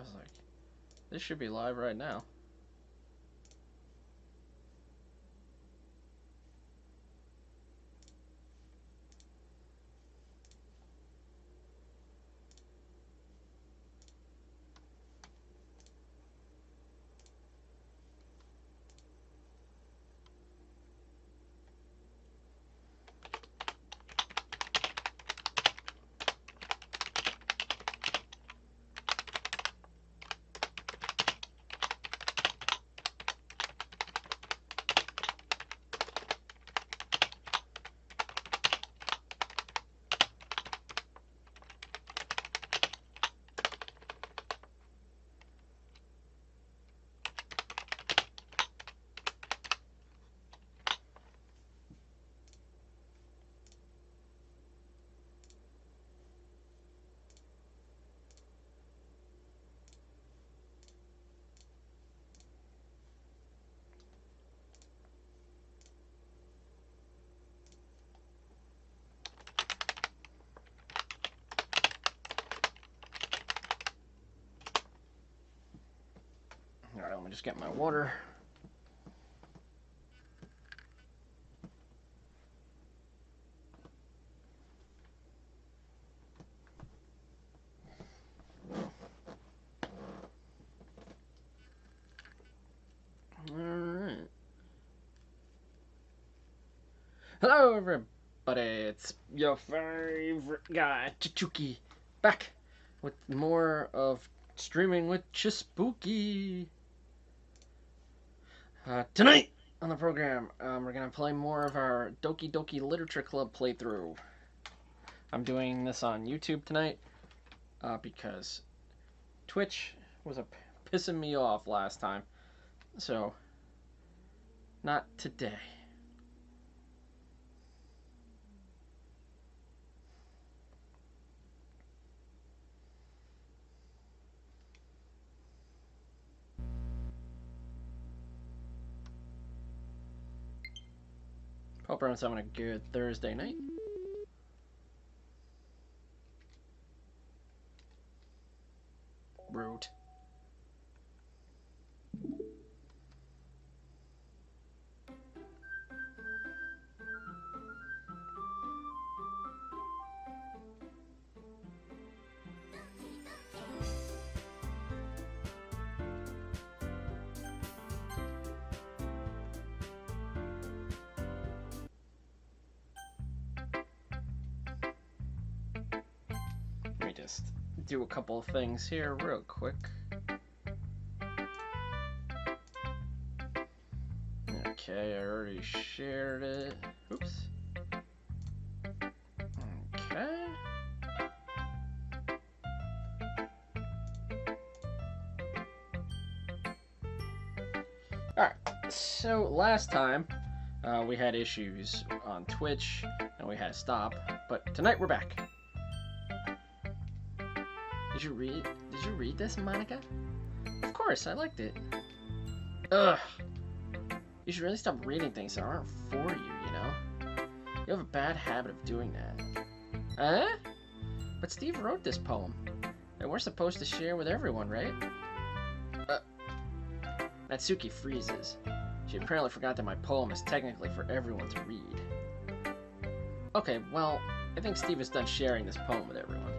was like, this should be live right now. Alright, let me just get my water. Alright. Hello everybody, it's your favorite guy, Chichuki, back with more of Streaming with ChiSpooky. Tonight on the program, we're going to play more of our Doki Doki Literature Club playthrough. I'm doing this on YouTube tonight because Twitch was pissing me off last time. So, not today. Hope everyone's having a good Thursday night. Rude. Just do a couple of things here real quick. Okay, I already shared it. Oops. Okay. Alright, so last time we had issues on Twitch and we had to stop, but tonight we're back. Did you read this, Monica? Of course, I liked it. Ugh. You should really stop reading things that aren't for you, you know? You have a bad habit of doing that. Huh? But Steve wrote this poem. And we're supposed to share with everyone, right? Natsuki freezes. She apparently forgot that my poem is technically for everyone to read. Okay, well, I think Steve is done sharing this poem with everyone.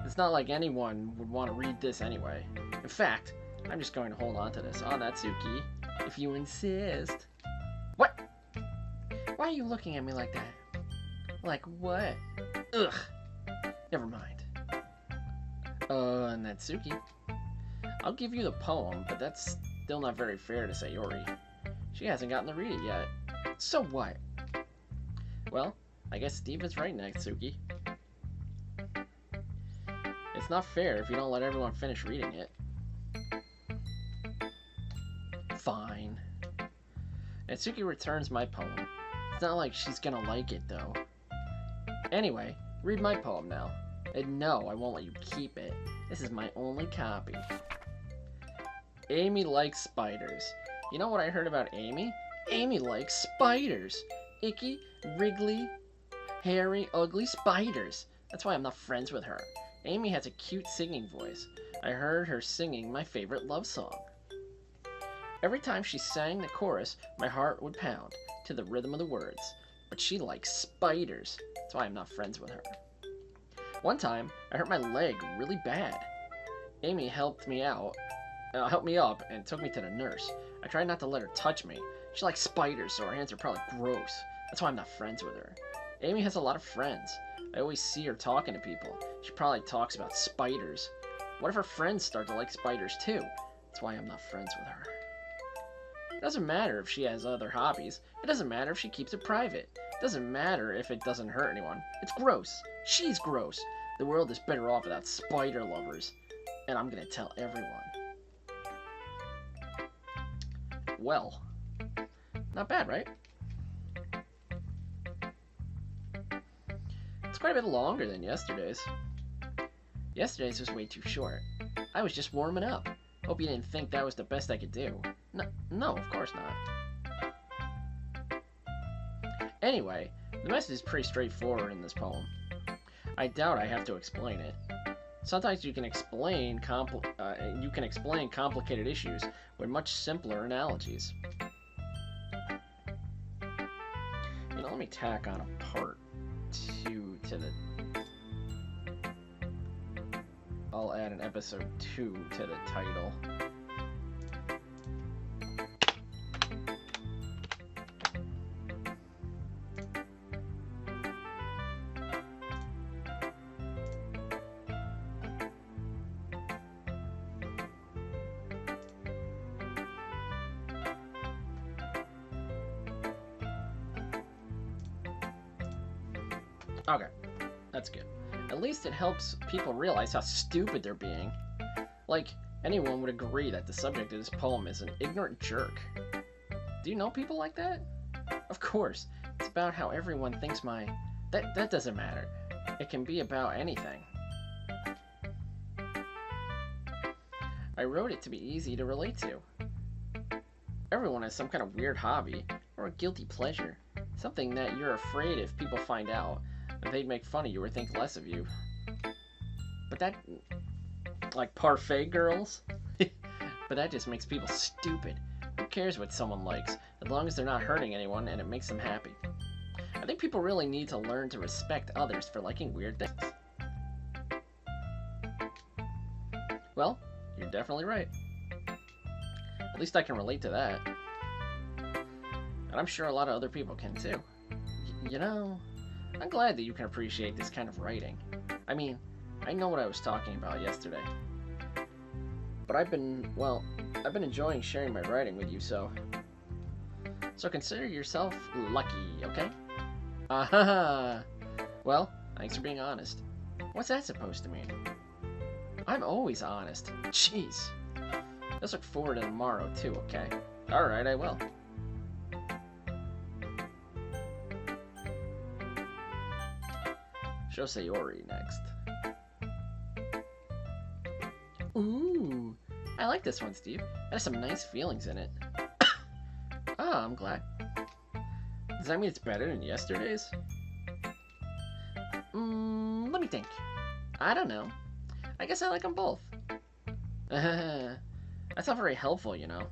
It's not like anyone would want to read this anyway. In fact, I'm just going to hold on to this. Oh, Natsuki, if you insist. What? Why are you looking at me like that? Like what? Ugh. Never mind. Natsuki. I'll give you the poem, but that's still not very fair to Sayori. She hasn't gotten to read it yet. So what? Well, I guess Steve is right, Natsuki. It's not fair if you don't let everyone finish reading it. Fine. Natsuki returns my poem. It's not like she's gonna like it, though. Anyway, read my poem now. And no, I won't let you keep it. This is my only copy. Amy likes spiders. You know what I heard about Amy? Amy likes spiders. Icky, wriggly, hairy, ugly spiders. That's why I'm not friends with her. Amy has a cute singing voice. I heard her singing my favorite love song. Every time she sang the chorus, my heart would pound to the rhythm of the words. But she likes spiders. That's why I'm not friends with her. One time, I hurt my leg really bad. Amy helped me up, and took me to the nurse. I tried not to let her touch me. She likes spiders, so her hands are probably gross. That's why I'm not friends with her. Amy has a lot of friends. I always see her talking to people. She probably talks about spiders. What if her friends start to like spiders too? That's why I'm not friends with her. It doesn't matter if she has other hobbies. It doesn't matter if she keeps it private. It doesn't matter if it doesn't hurt anyone. It's gross. She's gross. The world is better off without spider lovers. And I'm gonna tell everyone. Well, not bad, right? It's quite a bit longer than yesterday's. Yesterday's was way too short. I was just warming up. Hope you didn't think that was the best I could do. No, of course not. Anyway, the message is pretty straightforward in this poem. I doubt I have to explain it. Sometimes you can explain complicated issues with much simpler analogies. You know, let me tack on a part 2 to the... I'll add an episode 2 to the title. Okay, that's good. At least it helps people realize how stupid they're being. Like, anyone would agree that the subject of this poem is an ignorant jerk. Do you know people like that? Of course, it's about how everyone thinks That doesn't matter. It can be about anything. I wrote it to be easy to relate to. Everyone has some kind of weird hobby, or a guilty pleasure. Something that you're afraid if people find out, they'd make fun of you or think less of you. But that... like parfait girls? But that just makes people stupid. Who cares what someone likes, as long as they're not hurting anyone and it makes them happy? I think people really need to learn to respect others for liking weird things. Well, you're definitely right. At least I can relate to that. And I'm sure a lot of other people can too. You know... I'm glad that you can appreciate this kind of writing. I mean, I know what I was talking about yesterday. But I've been enjoying sharing my writing with you, so consider yourself lucky, okay? Well, thanks for being honest. What's that supposed to mean? I'm always honest. Jeez. Let's look forward to tomorrow, too, okay? Alright, I will. Sayori next. Ooh, I like this one, Steve. It has some nice feelings in it. Ah, I'm glad. Does that mean it's better than yesterday's? Let me think. I don't know. I guess I like them both. That's not very helpful, you know.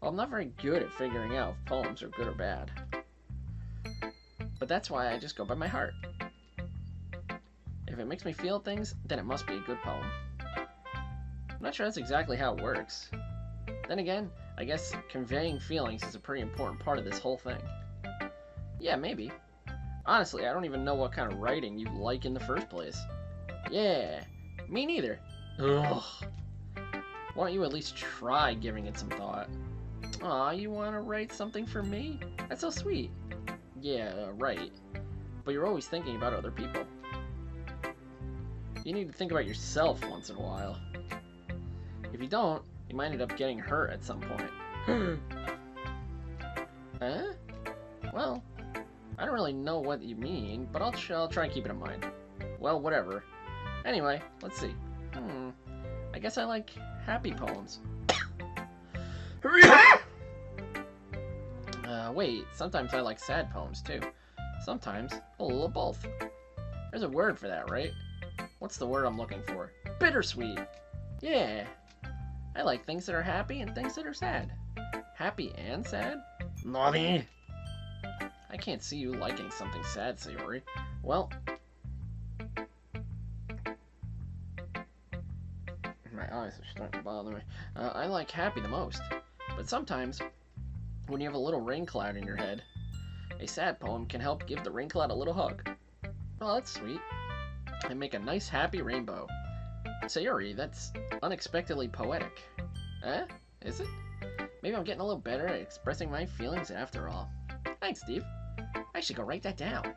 Well, I'm not very good at figuring out if poems are good or bad. But that's why I just go by my heart. If it makes me feel things, then it must be a good poem. I'm not sure that's exactly how it works. Then again, I guess conveying feelings is a pretty important part of this whole thing. Yeah, maybe. Honestly, I don't even know what kind of writing you like in the first place. Yeah, me neither. Ugh. Why don't you at least try giving it some thought? Aw, you want to write something for me? That's so sweet. Yeah, right. But you're always thinking about other people. You need to think about yourself once in a while. If you don't, you might end up getting hurt at some point. Huh? Well, I don't really know what you mean, but I'll try and keep it in mind. Well, whatever. Anyway, let's see. I guess I like happy poems. Wait, sometimes I like sad poems too. Sometimes a little of both. There's a word for that, right? What's the word I'm looking for? bittersweet. Yeah. I like things that are happy and things that are sad. Happy and sad? Naughty. I can't see you liking something sad, Sayori. Well, my eyes are starting to bother me. I like happy the most. But sometimes, when you have a little rain cloud in your head, a sad poem can help give the rain cloud a little hug. Well, that's sweet. And make a nice happy rainbow. Sayori, that's unexpectedly poetic. Eh? Is it? Maybe I'm getting a little better at expressing my feelings after all. Thanks, Steve. I should go write that down.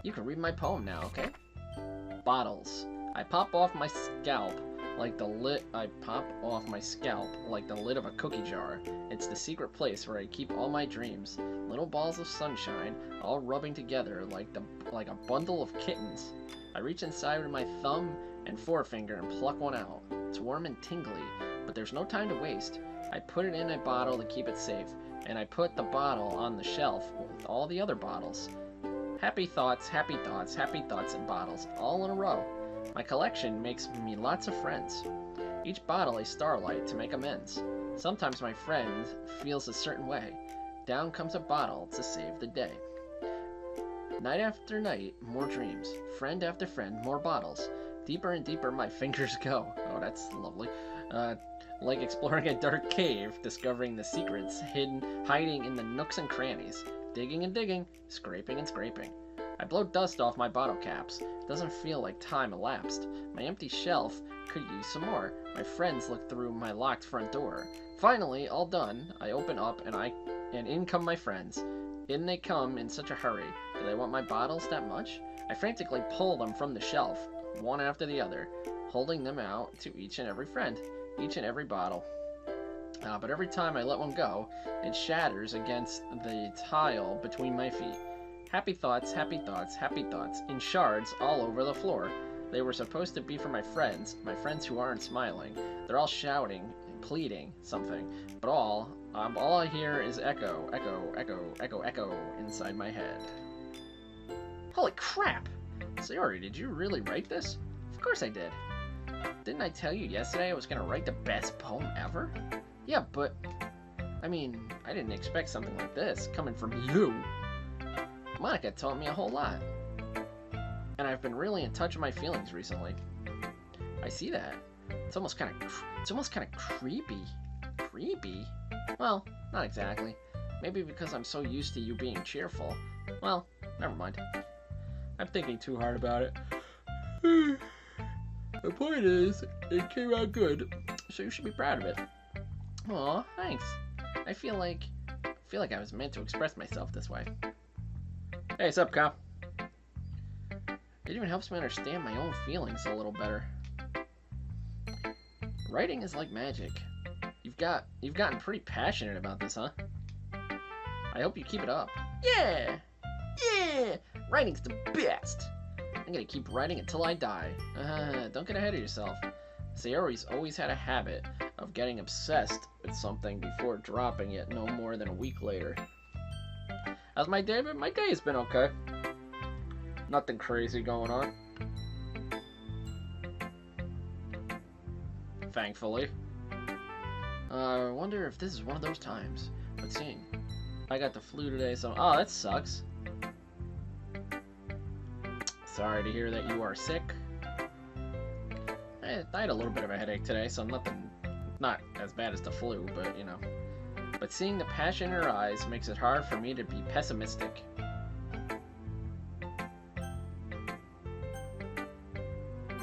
You can read my poem now, okay? Bottles. I pop off my scalp like the lid of a cookie jar. It's the secret place where I keep all my dreams. Little balls of sunshine, all rubbing together like a bundle of kittens. I reach inside with my thumb and forefinger and pluck one out. It's warm and tingly, but there's no time to waste. I put it in a bottle to keep it safe, and I put the bottle on the shelf with all the other bottles. Happy thoughts, happy thoughts, happy thoughts in bottles, all in a row. My collection makes me lots of friends. Each bottle a starlight to make amends. Sometimes my friend feels a certain way. Down comes a bottle to save the day. Night after night, more dreams. Friend after friend, more bottles. Deeper and deeper my fingers go. Oh, that's lovely. Like exploring a dark cave, discovering the secrets hiding in the nooks and crannies. Digging and digging, scraping and scraping. I blow dust off my bottle caps. Doesn't feel like time elapsed. My empty shelf could use some more. My friends look through my locked front door. Finally, all done, I open up and in come my friends. In they come in such a hurry. Do they want my bottles that much? I frantically pull them from the shelf, one after the other, holding them out to each and every friend, each and every bottle. But every time I let one go, it shatters against the tile between my feet. Happy thoughts, happy thoughts, happy thoughts, in shards all over the floor. They were supposed to be for my friends who aren't smiling. They're all shouting and pleading something, but all I hear is echo, echo, echo, echo, echo inside my head. Holy crap! Sayori, did you really write this? Of course I did. Didn't I tell you yesterday I was gonna write the best poem ever? Yeah, but, I mean, I didn't expect something like this coming from you. Monica taught me a whole lot. And I've been really in touch with my feelings recently. I see that. It's almost kind of creepy. Creepy? Well, not exactly. Maybe because I'm so used to you being cheerful. Well, never mind. I'm thinking too hard about it. The point is, it came out good, so you should be proud of it. Aw, thanks. I feel like I was meant to express myself this way. Hey, what's up, Kyle? It even helps me understand my own feelings a little better. Writing is like magic. You've gotten pretty passionate about this, huh? I hope you keep it up. Yeah! Yeah! Writing's the best! I'm gonna keep writing until I die. Don't get ahead of yourself. Sayori's always had a habit of getting obsessed with something before dropping it no more than a week later. How's my day been? My day's been okay. Nothing crazy going on. Thankfully. I wonder if this is one of those times. Let's see. I got the flu today, so... Oh, that sucks. Sorry to hear that you are sick. I had a little bit of a headache today, so not as bad as the flu, but, you know. But seeing the passion in her eyes makes it hard for me to be pessimistic.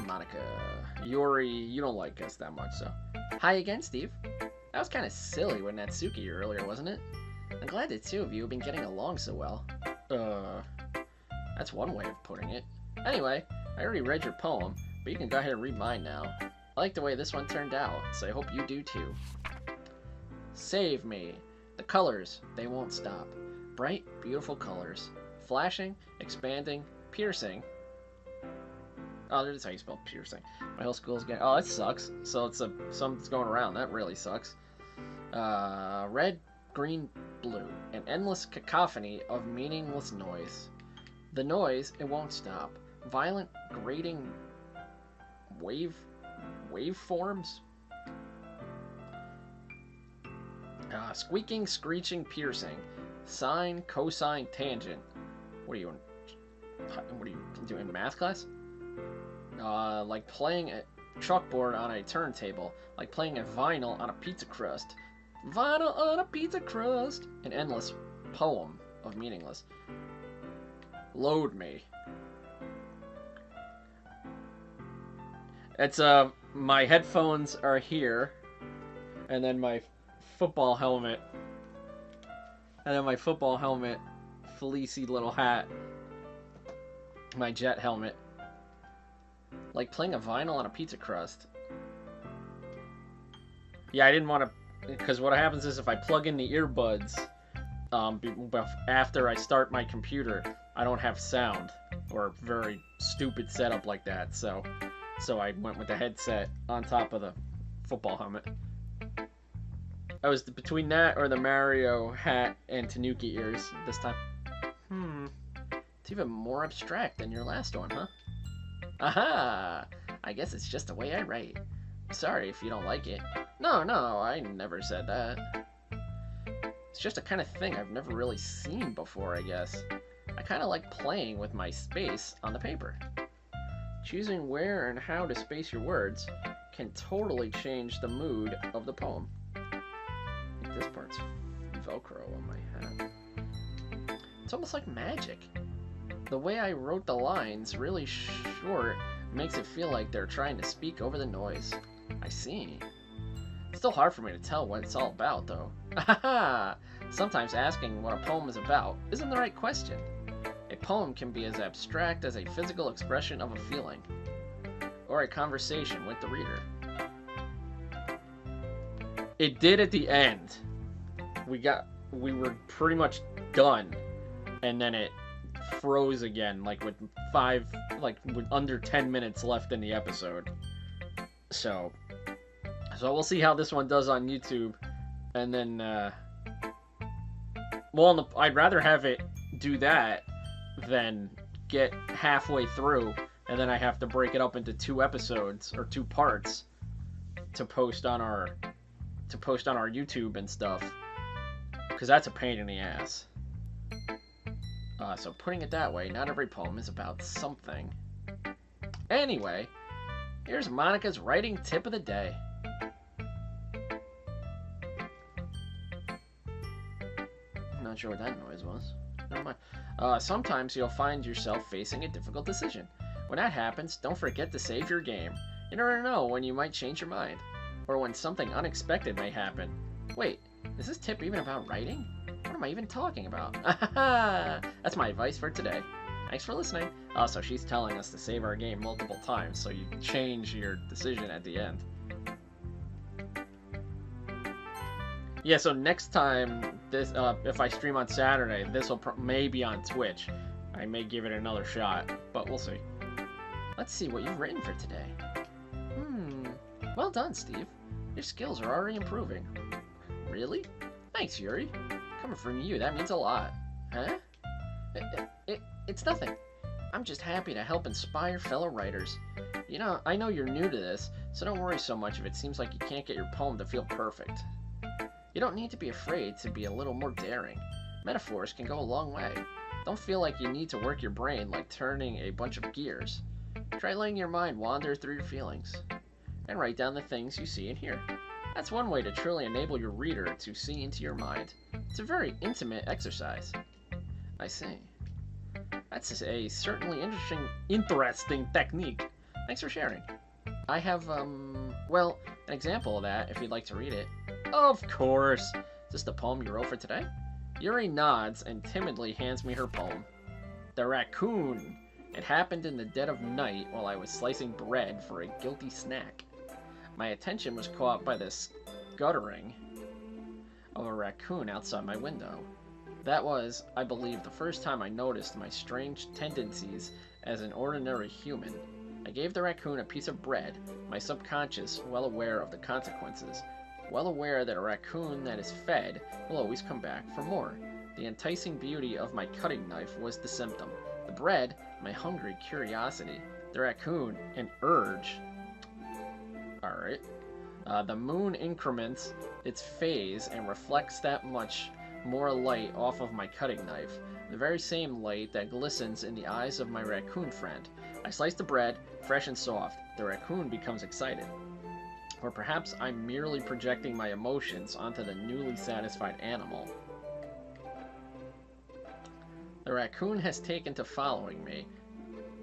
Monica. Yuri, you don't like us that much, so... Hi again, Steve. That was kind of silly with Natsuki earlier, wasn't it? I'm glad the two of you have been getting along so well. That's one way of putting it. Anyway, I already read your poem, but you can go ahead and read mine now. I like the way this one turned out, so I hope you do too. Save me. The colors, they won't stop. Bright, beautiful colors. Flashing, expanding, piercing. Oh, that's how you spell piercing. My whole school's getting... Oh, that sucks. So it's something's going around. That really sucks. Red, green, blue. An endless cacophony of meaningless noise. The noise, it won't stop. Violent, grating, waveforms. Squeaking, screeching, piercing. Sine, cosine, tangent. What are you doing math class? Like playing a chalkboard on a turntable. Like playing a vinyl on a pizza crust. Vinyl on a pizza crust. An endless poem of meaningless. Load me. It's, my headphones are here. And then my football helmet. And then my football helmet, fleecy little hat. My jet helmet. Like playing a vinyl on a pizza crust. Yeah, I didn't want to... Because what happens is if I plug in the earbuds, after I start my computer, I don't have sound. Or a very stupid setup like that. So I went with the headset on top of the football helmet. I was between that or the Mario hat and Tanuki ears this time. It's even more abstract than your last one, huh? Aha! I guess it's just the way I write. Sorry if you don't like it. No, I never said that. It's just a kind of thing I've never really seen before, I guess. I kind of like playing with my space on the paper. Choosing where and how to space your words can totally change the mood of the poem. This part's Velcro on my hat. It's almost like magic. The way I wrote the lines really short makes it feel like they're trying to speak over the noise. I see. It's still hard for me to tell what it's all about, though. Sometimes asking what a poem is about isn't the right question. A poem can be as abstract as a physical expression of a feeling, or a conversation with the reader. It did at the end. We were pretty much done, and then it froze again, like with under 10 minutes left in the episode. So we'll see how this one does on YouTube, and then I'd rather have it do that than get halfway through and then I have to break it up into 2 episodes or 2 parts to post on our YouTube and stuff, because that's a pain in the ass. So putting it that way, not every poem is about something. Anyway, here's Monica's writing tip of the day. Not sure what that noise was. Never mind. Sometimes you'll find yourself facing a difficult decision. When that happens, don't forget to save your game. You never know when you might change your mind, or when something unexpected may happen. Wait, is this tip even about writing? What am I even talking about? That's my advice for today. Thanks for listening. So she's telling us to save our game multiple times, so you change your decision at the end. Yeah, so next time, this if I stream on Saturday, this will may be on Twitch. I may give it another shot, but we'll see. Let's see what you've written for today. Well done, Steve. Your skills are already improving. Really? Thanks, Yuri. Coming from you, that means a lot. Huh? It's nothing. I'm just happy to help inspire fellow writers. You know, I know you're new to this, so don't worry so much if it seems like you can't get your poem to feel perfect. You don't need to be afraid to be a little more daring. Metaphors can go a long way. Don't feel like you need to work your brain like turning a bunch of gears. Try letting your mind wander through your feelings, and write down the things you see and hear. That's one way to truly enable your reader to see into your mind. It's a very intimate exercise. I see. That's a certainly interesting technique. Thanks for sharing. I have, well, an example of that, if you'd like to read it. Of course! Is this the poem you wrote for today? Yuri nods and timidly hands me her poem. The Raccoon. It happened in the dead of night while I was slicing bread for a guilty snack. My attention was caught by the scuttering of a raccoon outside my window. That was, I believe, the first time I noticed my strange tendencies as an ordinary human. I gave the raccoon a piece of bread, my subconscious well aware of the consequences, well aware that a raccoon that is fed will always come back for more. The enticing beauty of my cutting knife was the symptom. The bread, my hungry curiosity. The raccoon, an urge. Alright. The moon increments its phase and reflects that much more light off of my cutting knife. The very same light that glistens in the eyes of my raccoon friend. I slice the bread, fresh and soft. The raccoon becomes excited. Or perhaps I'm merely projecting my emotions onto the newly satisfied animal. The raccoon has taken to following me.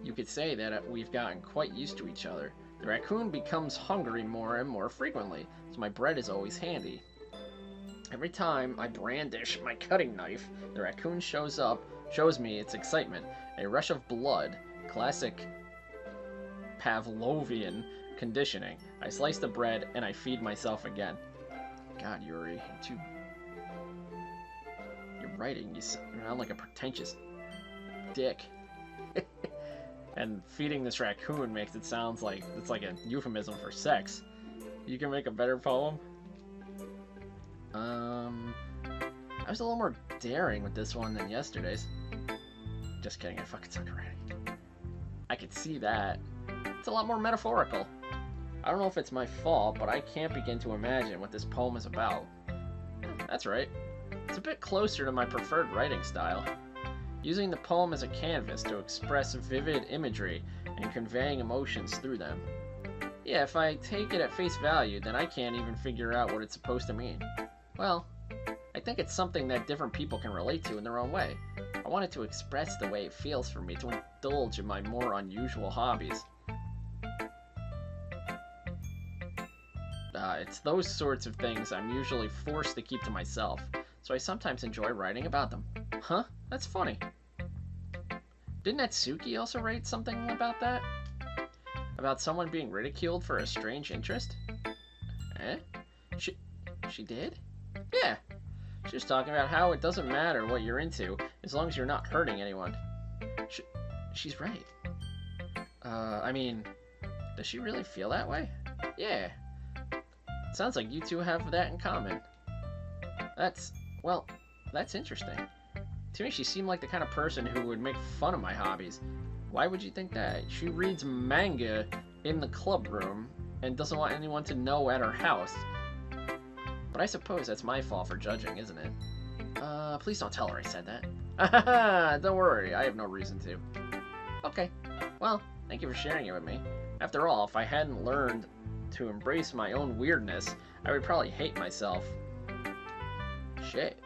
You could say that we've gotten quite used to each other. The raccoon becomes hungry more and more frequently, so my bread is always handy. Every time I brandish my cutting knife, the raccoon shows me its excitement. A rush of blood, classic Pavlovian conditioning. I slice the bread and I feed myself again. God, Yuri, you're writing. You sound like a pretentious dick. And feeding this raccoon makes it sound like it's like a euphemism for sex. You can make a better poem? I was a little more daring with this one than yesterday's. Just kidding, I fucking suck at writing. I could see that. It's a lot more metaphorical. I don't know if it's my fault, but I can't begin to imagine what this poem is about. That's right. It's a bit closer to my preferred writing style. Using the poem as a canvas to express vivid imagery and conveying emotions through them. Yeah, if I take it at face value, then I can't even figure out what it's supposed to mean. Well, I think it's something that different people can relate to in their own way. I wanted to express the way it feels for me to indulge in my more unusual hobbies. It's those sorts of things I'm usually forced to keep to myself, so I sometimes enjoy writing about them. Huh? That's funny. Didn't Natsuki also write something about that? About someone being ridiculed for a strange interest? Eh? She did? Yeah. She was talking about how it doesn't matter what you're into, as long as you're not hurting anyone. She's right. I mean, does she really feel that way? Yeah. Sounds like you two have that in common. That's interesting. To me, she seemed like the kind of person who would make fun of my hobbies. Why would you think that? She reads manga in the club room and doesn't want anyone to know at her house. But I suppose that's my fault for judging, isn't it? Please don't tell her I said that. Don't worry, I have no reason to. Okay, well, thank you for sharing it with me. After all, if I hadn't learned to embrace my own weirdness, I would probably hate myself. Shit.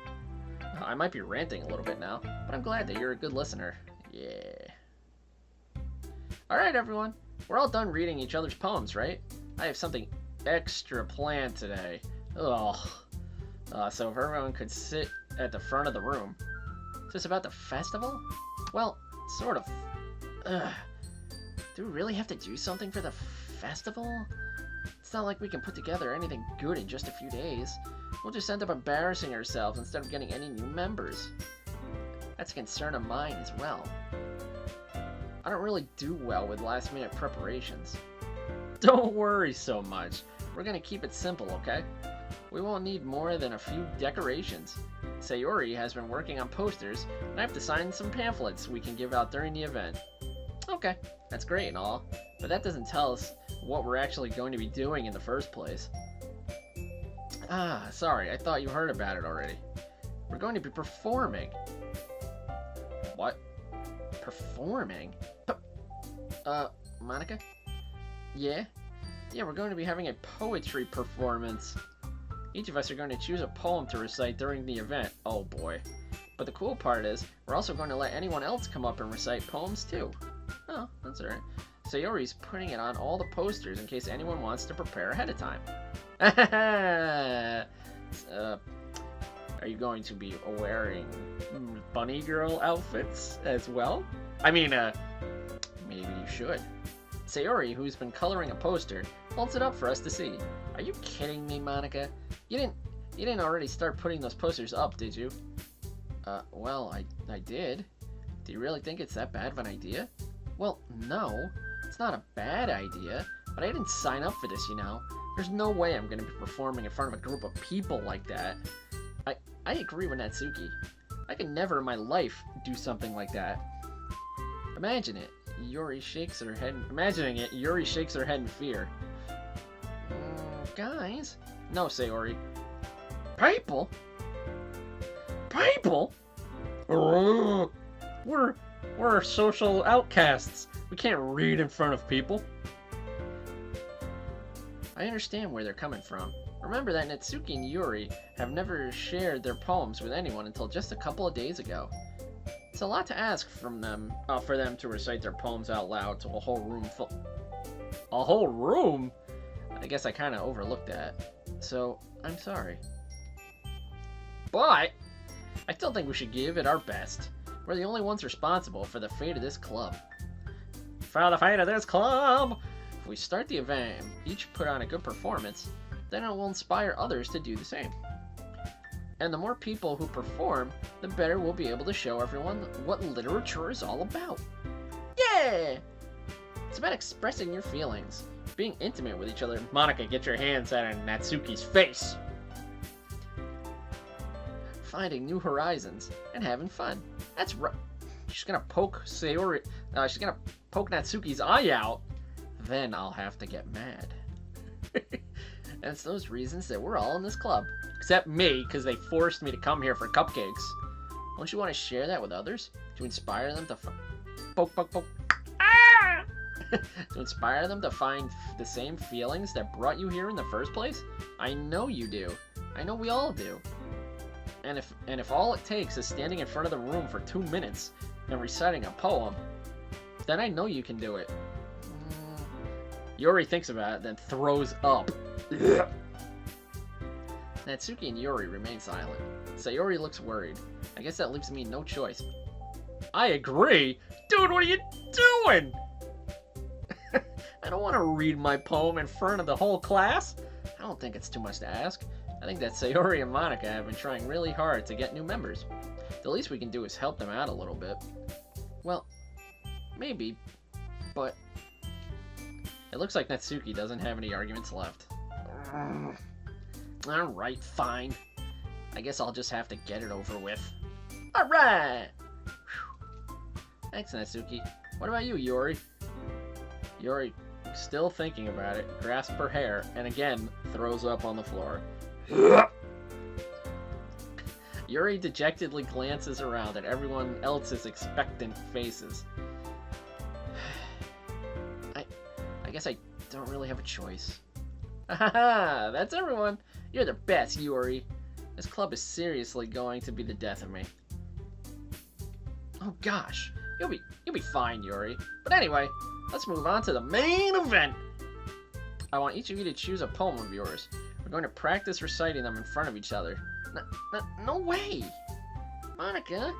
I might be ranting a little bit now, but I'm glad that you're a good listener. Yeah. Alright, everyone. We're all done reading each other's poems, right? I have something extra planned today. Ugh. So if everyone could sit at the front of the room. Is this about the festival? Well, sort of. Ugh. Do we really have to do something for the festival? It's not like we can put together anything good in just a few days. We'll just end up embarrassing ourselves instead of getting any new members. That's a concern of mine as well. I don't really do well with last-minute preparations. Don't worry so much. We're gonna keep it simple, okay? We won't need more than a few decorations. Sayori has been working on posters, and I have to sign some pamphlets we can give out during the event. Okay, that's great and all, but that doesn't tell us what we're actually going to be doing in the first place. Ah, sorry, I thought you heard about it already. We're going to be performing. What? Performing? Monica? Yeah? Yeah, we're going to be having a poetry performance. Each of us are going to choose a poem to recite during the event. Oh boy. But the cool part is, we're also going to let anyone else come up and recite poems too. Oh, that's alright. Sayori's putting it on all the posters in case anyone wants to prepare ahead of time. Are you going to be wearing bunny girl outfits as well? I mean, maybe you should. Sayori, who's been coloring a poster, holds it up for us to see. Are you kidding me, Monica? You didn't already start putting those posters up, did you? Well, I did. Do you really think it's that bad of an idea? Well, no. It's not a bad idea, but I didn't sign up for this, you know. There's no way I'm going to be performing in front of a group of people like that. I agree with Natsuki. I could never in my life do something like that. Imagine it. Yuri shakes her head. Imagining it, Yuri shakes her head in fear. Guys? No, Sayori. People? People? We're social outcasts. We can't read in front of people. I understand where they're coming from. Remember that Natsuki and Yuri have never shared their poems with anyone until just a couple of days ago. It's a lot to ask from them, for them to recite their poems out loud to a whole room full. A whole room? I guess I kind of overlooked that. So, I'm sorry. But I still think we should give it our best. We're the only ones responsible for the fate of this club. For the fate of this club! If we start the event and each put on a good performance, then it will inspire others to do the same. And the more people who perform, the better we'll be able to show everyone what literature is all about. Yeah! It's about expressing your feelings, being intimate with each other. Monika, get your hands out of Natsuki's face! Finding new horizons and having fun. That's right. She's gonna poke Sayori. She's gonna poke Natsuki's eye out. Then I'll have to get mad. And it's those reasons that we're all in this club. Except me, because they forced me to come here for cupcakes. Don't you want to share that with others? To inspire them to poke. Ah! To inspire them to find the same feelings that brought you here in the first place? I know you do. I know we all do. And if all it takes is standing in front of the room for 2 minutes and reciting a poem, then I know you can do it. Yuri thinks about it, then throws up. Natsuki and Yuri remain silent. Sayori looks worried. I guess that leaves me no choice. I agree? Dude, what are you doing? I don't want to read my poem in front of the whole class. I don't think it's too much to ask. I think that Sayori and Monika have been trying really hard to get new members. The least we can do is help them out a little bit. Well, maybe, but it looks like Natsuki doesn't have any arguments left. Alright, fine. I guess I'll just have to get it over with. Alright! Thanks, Natsuki. What about you, Yuri? Yuri, still thinking about it, grasps her hair, and again, throws up on the floor. Yuri dejectedly glances around at everyone else's expectant faces. I guess I don't really have a choice. Haha, that's everyone. You're the best, Yuri. This club is seriously going to be the death of me. Oh gosh, you'll be fine, Yuri. But anyway, let's move on to the main event. I want each of you to choose a poem of yours. We're going to practice reciting them in front of each other. No way! Monika,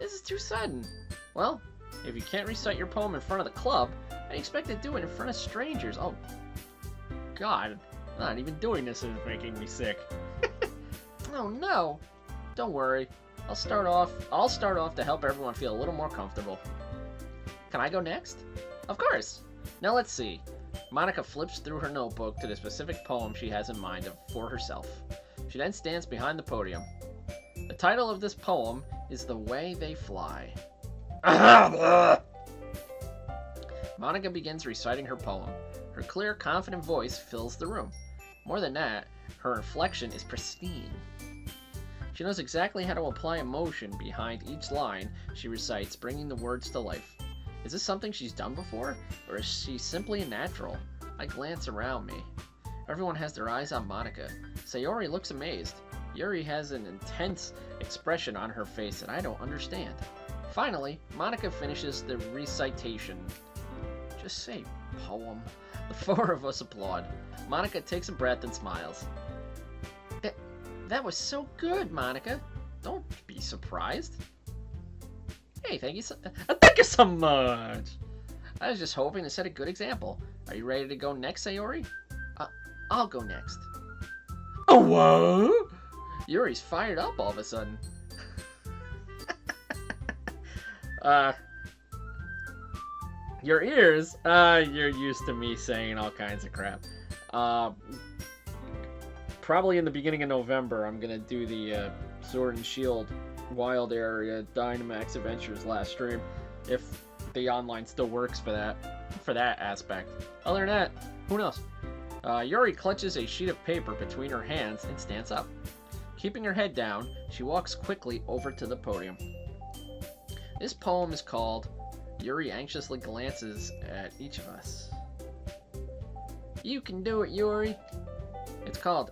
this is too sudden. Well, if you can't recite your poem in front of the club, I expect to do it in front of strangers. Oh, God. Not even doing this is making me sick. Oh, no. Don't worry. I'll start off to help everyone feel a little more comfortable. Can I go next? Of course. Now let's see. Monika flips through her notebook to the specific poem she has in mind for herself. She then stands behind the podium. The title of this poem is The Way They Fly. Monika begins reciting her poem. Her clear, confident voice fills the room. More than that, her inflection is pristine. She knows exactly how to apply emotion behind each line she recites, bringing the words to life. Is this something she's done before, or is she simply a natural? I glance around me. Everyone has their eyes on Monika. Sayori looks amazed. Yuri has an intense expression on her face that I don't understand. Finally, Monika finishes the recitation. Just say poem. The four of us applaud. Monika takes a breath and smiles. That was so good, Monika. Don't be surprised. Hey, thank you so much. I was just hoping to set a good example. Are you ready to go next, Sayori? I'll go next. Oh, what? Yuri's fired up all of a sudden. Your ears? You're used to me saying all kinds of crap. Probably in the beginning of November, I'm gonna do the Sword and Shield Wild Area Dynamax Adventures last stream, if the online still works for that aspect. Other than that, who knows? Yuri clutches a sheet of paper between her hands and stands up. Keeping her head down, she walks quickly over to the podium. This poem is called Yuri Anxiously Glances at Each of Us. You can do it, Yuri. It's called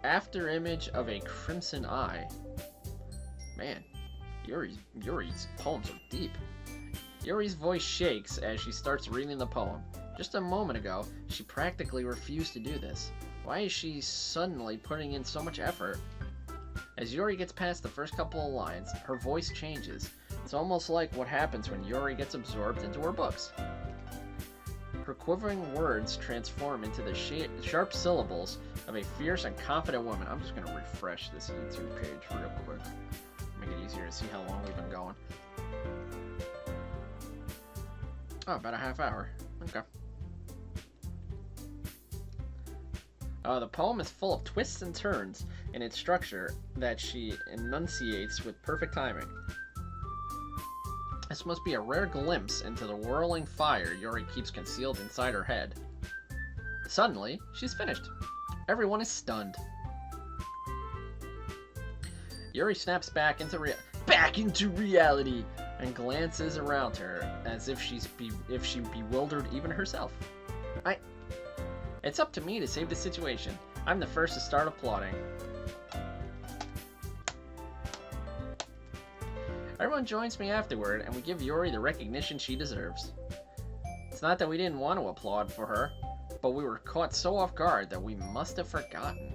After Image of a Crimson Eye. Man, Yuri's poems are deep. Yuri's voice shakes as she starts reading the poem. Just a moment ago, she practically refused to do this. Why is she suddenly putting in so much effort? As Yuri gets past the first couple of lines, her voice changes. It's almost like what happens when Yuri gets absorbed into her books. Her quivering words transform into the sharp syllables of a fierce and confident woman. I'm just going to refresh this YouTube page real quick. Make it easier to see how long we've been going. Oh, about a half hour. Okay. The poem is full of twists and turns in its structure that she enunciates with perfect timing. This must be a rare glimpse into the whirling fire Yuri keeps concealed inside her head. Suddenly, she's finished. Everyone is stunned. Yuri snaps back into reality and glances around her as if she bewildered even herself. It's up to me to save the situation. I'm the first to start applauding. Everyone joins me afterward, and we give Yuri the recognition she deserves. It's not that we didn't want to applaud for her, but we were caught so off guard that we must have forgotten.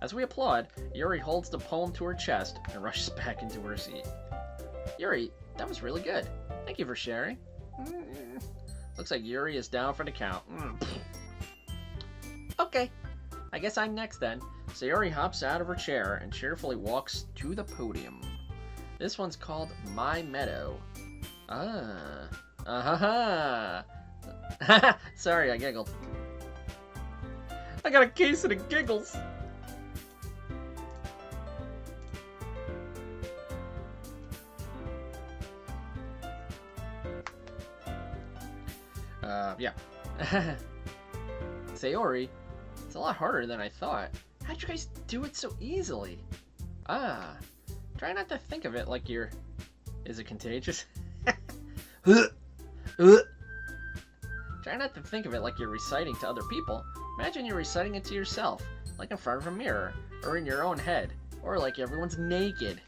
As we applaud, Yuri holds the poem to her chest and rushes back into her seat. Yuri, that was really good. Thank you for sharing. Looks like Yuri is down for the count. Okay, I guess I'm next then. Sayori hops out of her chair and cheerfully walks to the podium. This one's called My Meadow. Sorry, I giggled. I got a case of the giggles. Yeah. Sayori, it's a lot harder than I thought. How'd you guys do it so easily? Try not to think of it like you're... Is it contagious? Try not to think of it like you're reciting to other people. Imagine you're reciting it to yourself, like in front of a mirror, or in your own head, or like everyone's naked.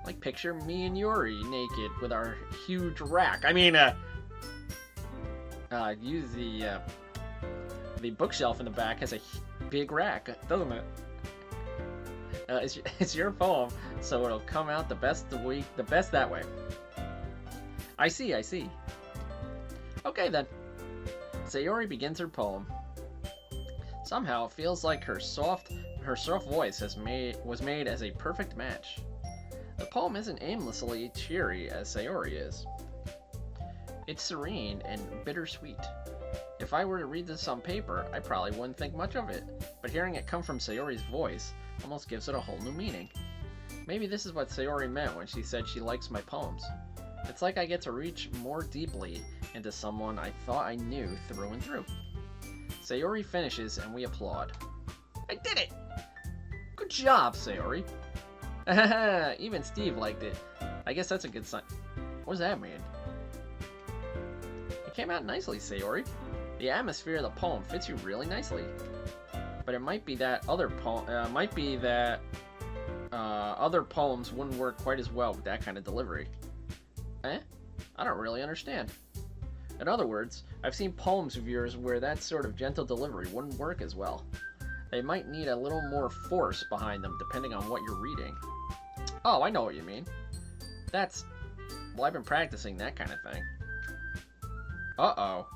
Like picture me and Yuri naked with our huge rack. I mean, use the bookshelf in the back has a big rack, doesn't it? It's your poem, so it'll come out the best that way. I see. Okay then. Sayori begins her poem. Somehow it feels like her soft voice was made as a perfect match. The poem isn't aimlessly cheery as Sayori is. It's serene and bittersweet. If I were to read this on paper, I probably wouldn't think much of it, but hearing it come from Sayori's voice almost gives it a whole new meaning. Maybe this is what Sayori meant when she said she likes my poems. It's like I get to reach more deeply into someone I thought I knew through and through. Sayori finishes and we applaud. I did it! Good job, Sayori! Even Steve liked it. I guess that's a good sign. What does that mean? It came out nicely, Sayori. The atmosphere of the poem fits you really nicely. But it might be that other poems wouldn't work quite as well with that kind of delivery. I don't really understand. In other words, I've seen poems of yours where that sort of gentle delivery wouldn't work as well. They might need a little more force behind them depending on what you're reading. Oh, I know what you mean. Well, I've been practicing that kind of thing. Uh-oh.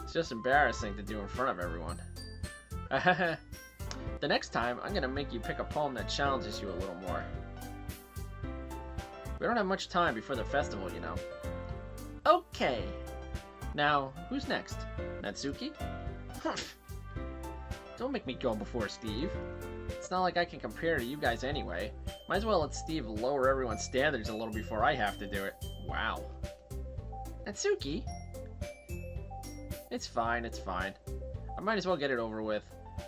It's just embarrassing to do in front of everyone. The next time, I'm gonna make you pick a poem that challenges you a little more. We don't have much time before the festival, you know. Okay. Now, who's next? Natsuki? Don't make me go before Steve. It's not like I can compare to you guys anyway. Might as well let Steve lower everyone's standards a little before I have to do it. Wow. Natsuki? It's fine, it's fine. I might as well get it over with,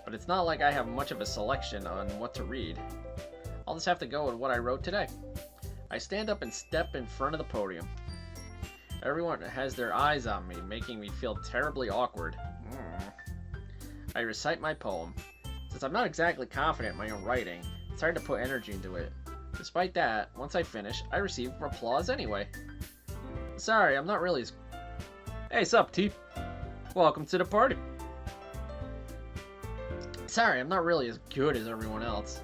but it's not like I have much of a selection on what to read. I'll just have to go with what I wrote today. I stand up and step in front of the podium. Everyone has their eyes on me, making me feel terribly awkward. I recite my poem. Since I'm not exactly confident in my own writing, it's hard to put energy into it. Despite that, once I finish, I receive applause anyway. Sorry, I'm not really as... Hey, sup, T? Welcome to the party. Sorry, I'm not really as good as everyone else.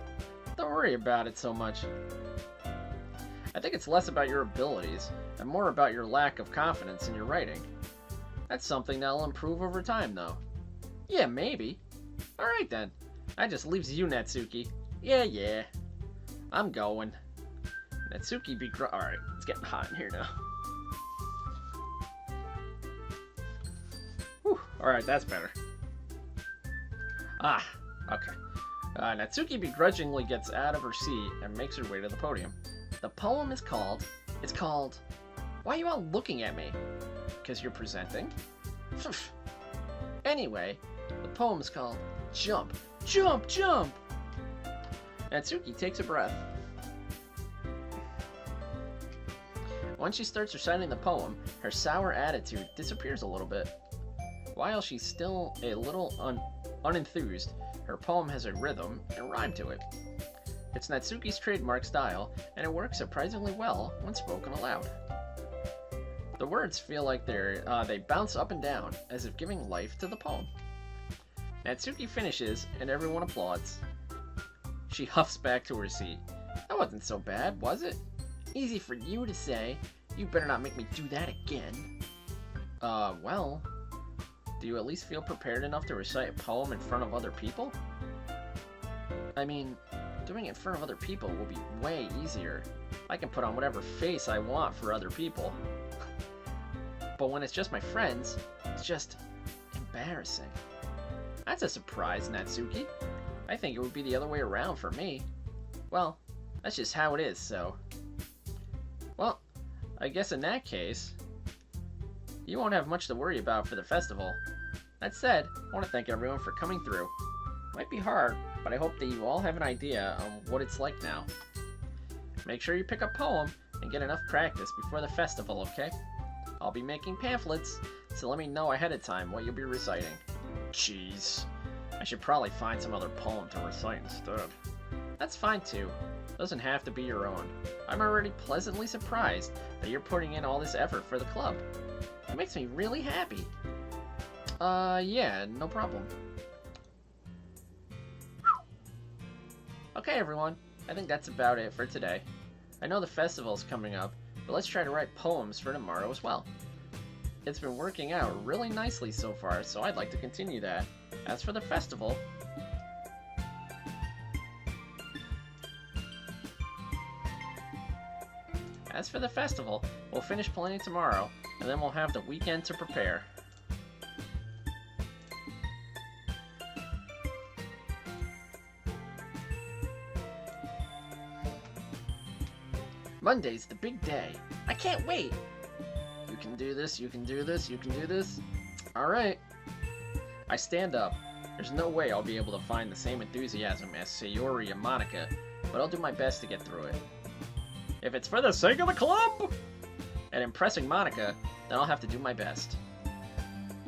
Don't worry about it so much. I think it's less about your abilities, and more about your lack of confidence in your writing. That's something that'll improve over time, though. Yeah, maybe. Alright then. That just leaves you, Natsuki. Yeah. I'm going. Natsuki Alright, it's getting hot in here now. Whew, alright, that's better. Okay. Natsuki begrudgingly gets out of her seat and makes her way to the podium. The poem is called... It's called... Why are you all looking at me? Because you're presenting? Anyway, the poem is called Jump, Jump, Jump! Natsuki takes a breath. Once she starts reciting the poem, her sour attitude disappears a little bit. While she's still a little unenthused, her poem has a rhythm and rhyme to it. It's Natsuki's trademark style, and it works surprisingly well when spoken aloud. The words feel like they bounce up and down, as if giving life to the poem. Natsuki finishes, and everyone applauds. She huffs back to her seat. That wasn't so bad, was it? Easy for you to say. You better not make me do that again. Well, do you at least feel prepared enough to recite a poem in front of other people? I mean, doing it in front of other people will be way easier. I can put on whatever face I want for other people. But when it's just my friends, it's just embarrassing. That's a surprise, Natsuki. I think it would be the other way around for me. Well, that's just how it is, so... Well, I guess in that case, you won't have much to worry about for the festival. That said, I want to thank everyone for coming through. It might be hard, but I hope that you all have an idea on what it's like now. Make sure you pick a poem and get enough practice before the festival, okay? I'll be making pamphlets, so let me know ahead of time what you'll be reciting. Jeez. I should probably find some other poem to recite instead. That's fine too. Doesn't have to be your own. I'm already pleasantly surprised that you're putting in all this effort for the club. It makes me really happy. Yeah, no problem. Okay, everyone. I think that's about it for today. I know the festival's coming up, but let's try to write poems for tomorrow as well. It's been working out really nicely so far, so I'd like to continue that. As for the festival... we'll finish planning tomorrow, and then we'll have the weekend to prepare. Monday's the big day. I can't wait! You can do this, you can do this, you can do this. Alright. I stand up. There's no way I'll be able to find the same enthusiasm as Sayori and Monica, but I'll do my best to get through it. If it's for the sake of the club and impressing Monica, then I'll have to do my best.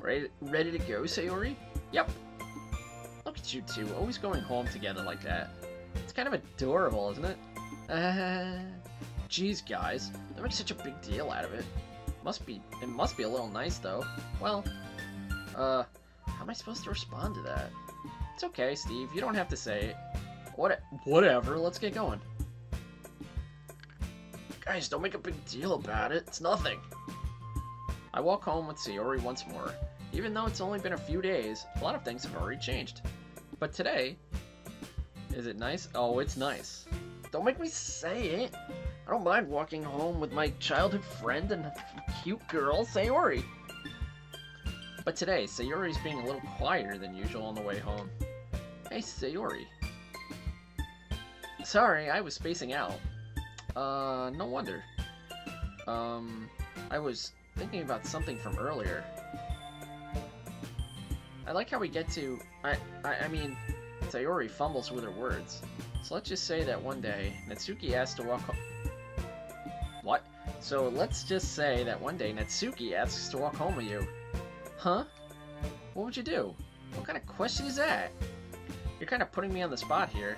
Ready to go, Sayori? Yep. Look at you two, always going home together like that. It's kind of adorable, isn't it? Geez, guys, don't make such a big deal out of it. It must be a little nice, though. Well, how am I supposed to respond to that? It's okay, Steve, you don't have to say it. Whatever, let's get going. Guys, don't make a big deal about it. It's nothing. I walk home with Sayori once more. Even though it's only been a few days, a lot of things have already changed. But today... Is it nice? Oh, it's nice. Don't make me say it. I don't mind walking home with my childhood friend and cute girl, Sayori. But today, Sayori's being a little quieter than usual on the way home. Hey, Sayori. Sorry, I was spacing out. No wonder. I was thinking about something from earlier. I like how we get to... I mean, Sayori fumbles with her words. So let's just say that one day, Natsuki asks to walk home... What? So let's just say that one day Natsuki asks to walk home with you. Huh? What would you do? What kind of question is that? You're kind of putting me on the spot here.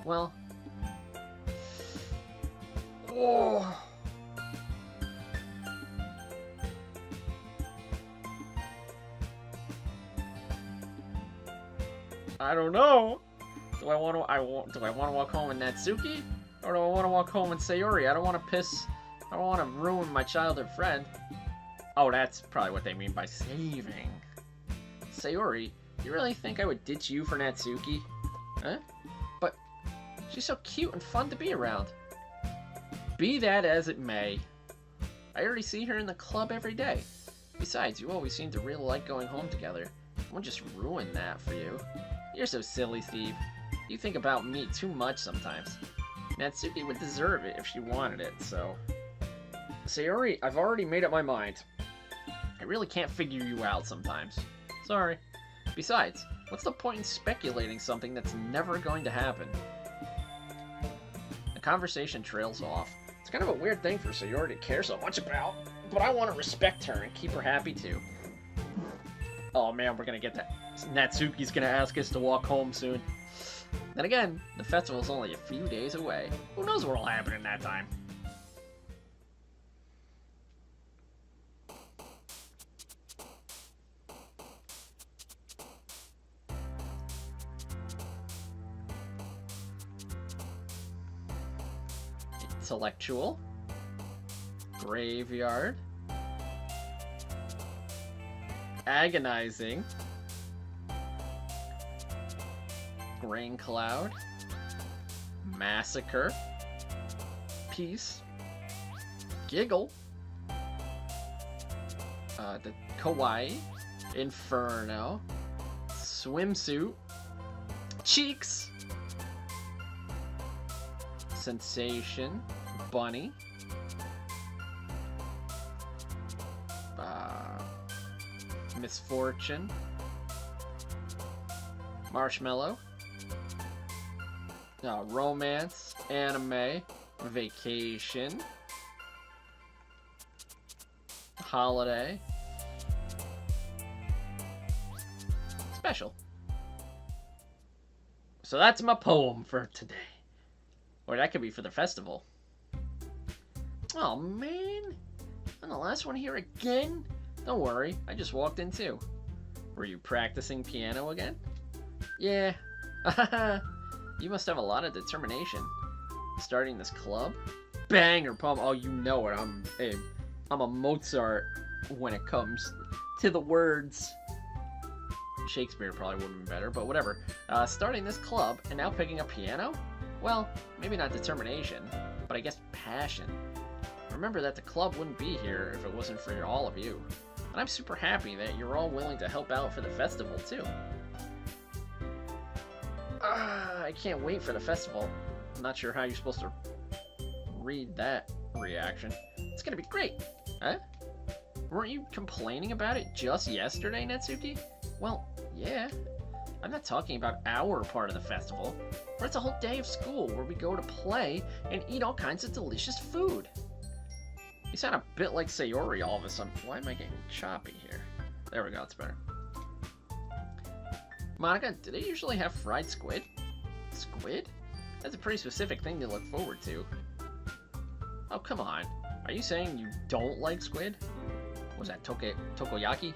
Well... Oh... I don't know. Do I want to walk home with Natsuki, or do I want to walk home with Sayori? I don't want to ruin my childhood friend. Oh, that's probably what they mean by saving. Sayori, you really think I would ditch you for Natsuki? Huh? But she's so cute and fun to be around. Be that as it may, I already see her in the club every day. Besides, you always seem to really like going home together. I won't just ruin that for you. You're so silly, Steve. You think about me too much sometimes. Natsuki would deserve it if she wanted it, so... Sayori, I've already made up my mind. I really can't figure you out sometimes. Sorry. Besides, what's the point in speculating something that's never going to happen? The conversation trails off. It's kind of a weird thing for Sayori to care so much about, but I want to respect her and keep her happy too. Oh man, we're gonna get that. Natsuki's gonna ask us to walk home soon. Then again, the festival's only a few days away. Who knows what'll happen in that time? Intellectual. Graveyard. Agonizing. Rain Cloud. Massacre. Peace. Giggle. The Kawaii. Inferno. Swimsuit. Cheeks. Sensation. Bunny. Misfortune. Marshmallow. Romance. Anime. Vacation. Holiday. Special. So that's my poem for today. Or that could be for the festival. Oh man. And the last one here again? Don't worry, I just walked in too. Were you practicing piano again? Yeah. You must have a lot of determination. Starting this club? Banger poem. Oh, you know it. I'm a Mozart when it comes to the words. Shakespeare probably would have been better, but whatever. Starting this club and now picking up piano? Well, maybe not determination, but I guess passion. Remember that the club wouldn't be here if it wasn't for all of you. And I'm super happy that you're all willing to help out for the festival, too. I can't wait for the festival. I'm not sure how you're supposed to read that reaction. It's gonna be great. Huh? Weren't you complaining about it just yesterday, Natsuki? Well, yeah. I'm not talking about our part of the festival, where it's a whole day of school where we go to play and eat all kinds of delicious food. You sound a bit like Sayori all of a sudden. Why am I getting choppy here? There we go, it's better. Monica, do they usually have fried squid? Squid? That's a pretty specific thing to look forward to. Oh, come on. Are you saying you don't like squid? Was that tokoyaki?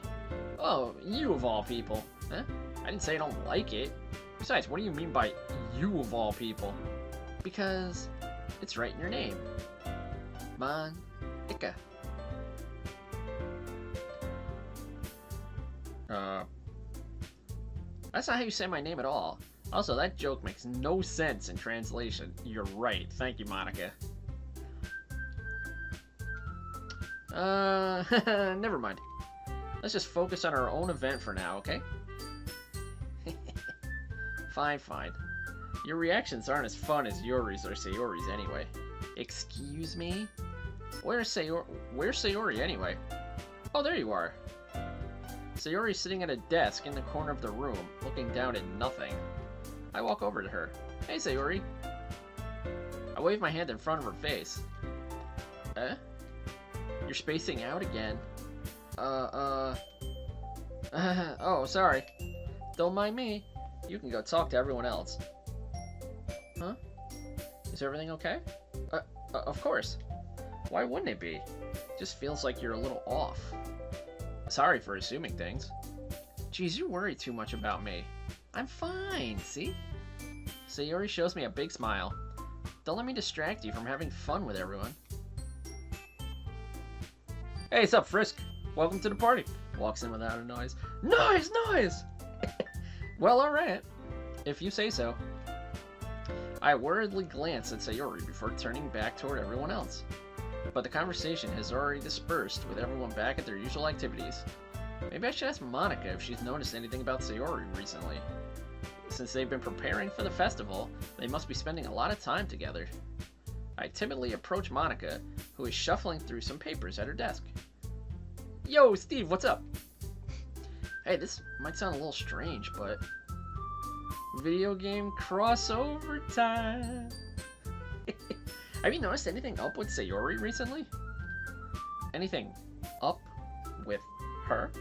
Oh, you of all people. Huh? I didn't say I don't like it. Besides, what do you mean by you of all people? Because it's right in your name. Monica. That's not how you say my name at all. Also, that joke makes no sense in translation. You're right. Thank you, Monica. Never mind. Let's just focus on our own event for now, okay? Fine. Your reactions aren't as fun as Yori's or Sayori's anyway. Excuse me? Where's Sayori anyway? Oh, there you are. Sayori's sitting at a desk in the corner of the room, looking down at nothing. I walk over to her. Hey, Sayori. I wave my hand in front of her face. You're spacing out again. Oh, sorry. Don't mind me. You can go talk to everyone else. Huh? Is everything okay? Of course. Why wouldn't it be? Just feels like you're a little off. Sorry for assuming things. Geez, you worry too much about me. I'm fine, see? Sayori shows me a big smile. Don't let me distract you from having fun with everyone. Hey, what's up, Frisk? Welcome to the party. Walks in without a noise. Noise! Well, alright. If you say so. I worriedly glance at Sayori before turning back toward everyone else. But the conversation has already dispersed with everyone back at their usual activities. Maybe I should ask Monica if she's noticed anything about Sayori recently. Since they've been preparing for the festival, they must be spending a lot of time together. I timidly approach Monica, who is shuffling through some papers at her desk. Yo, Steve, what's up? Hey, this might sound a little strange, but... Video game crossover time! Have you noticed anything up with Sayori recently? Anything up with her?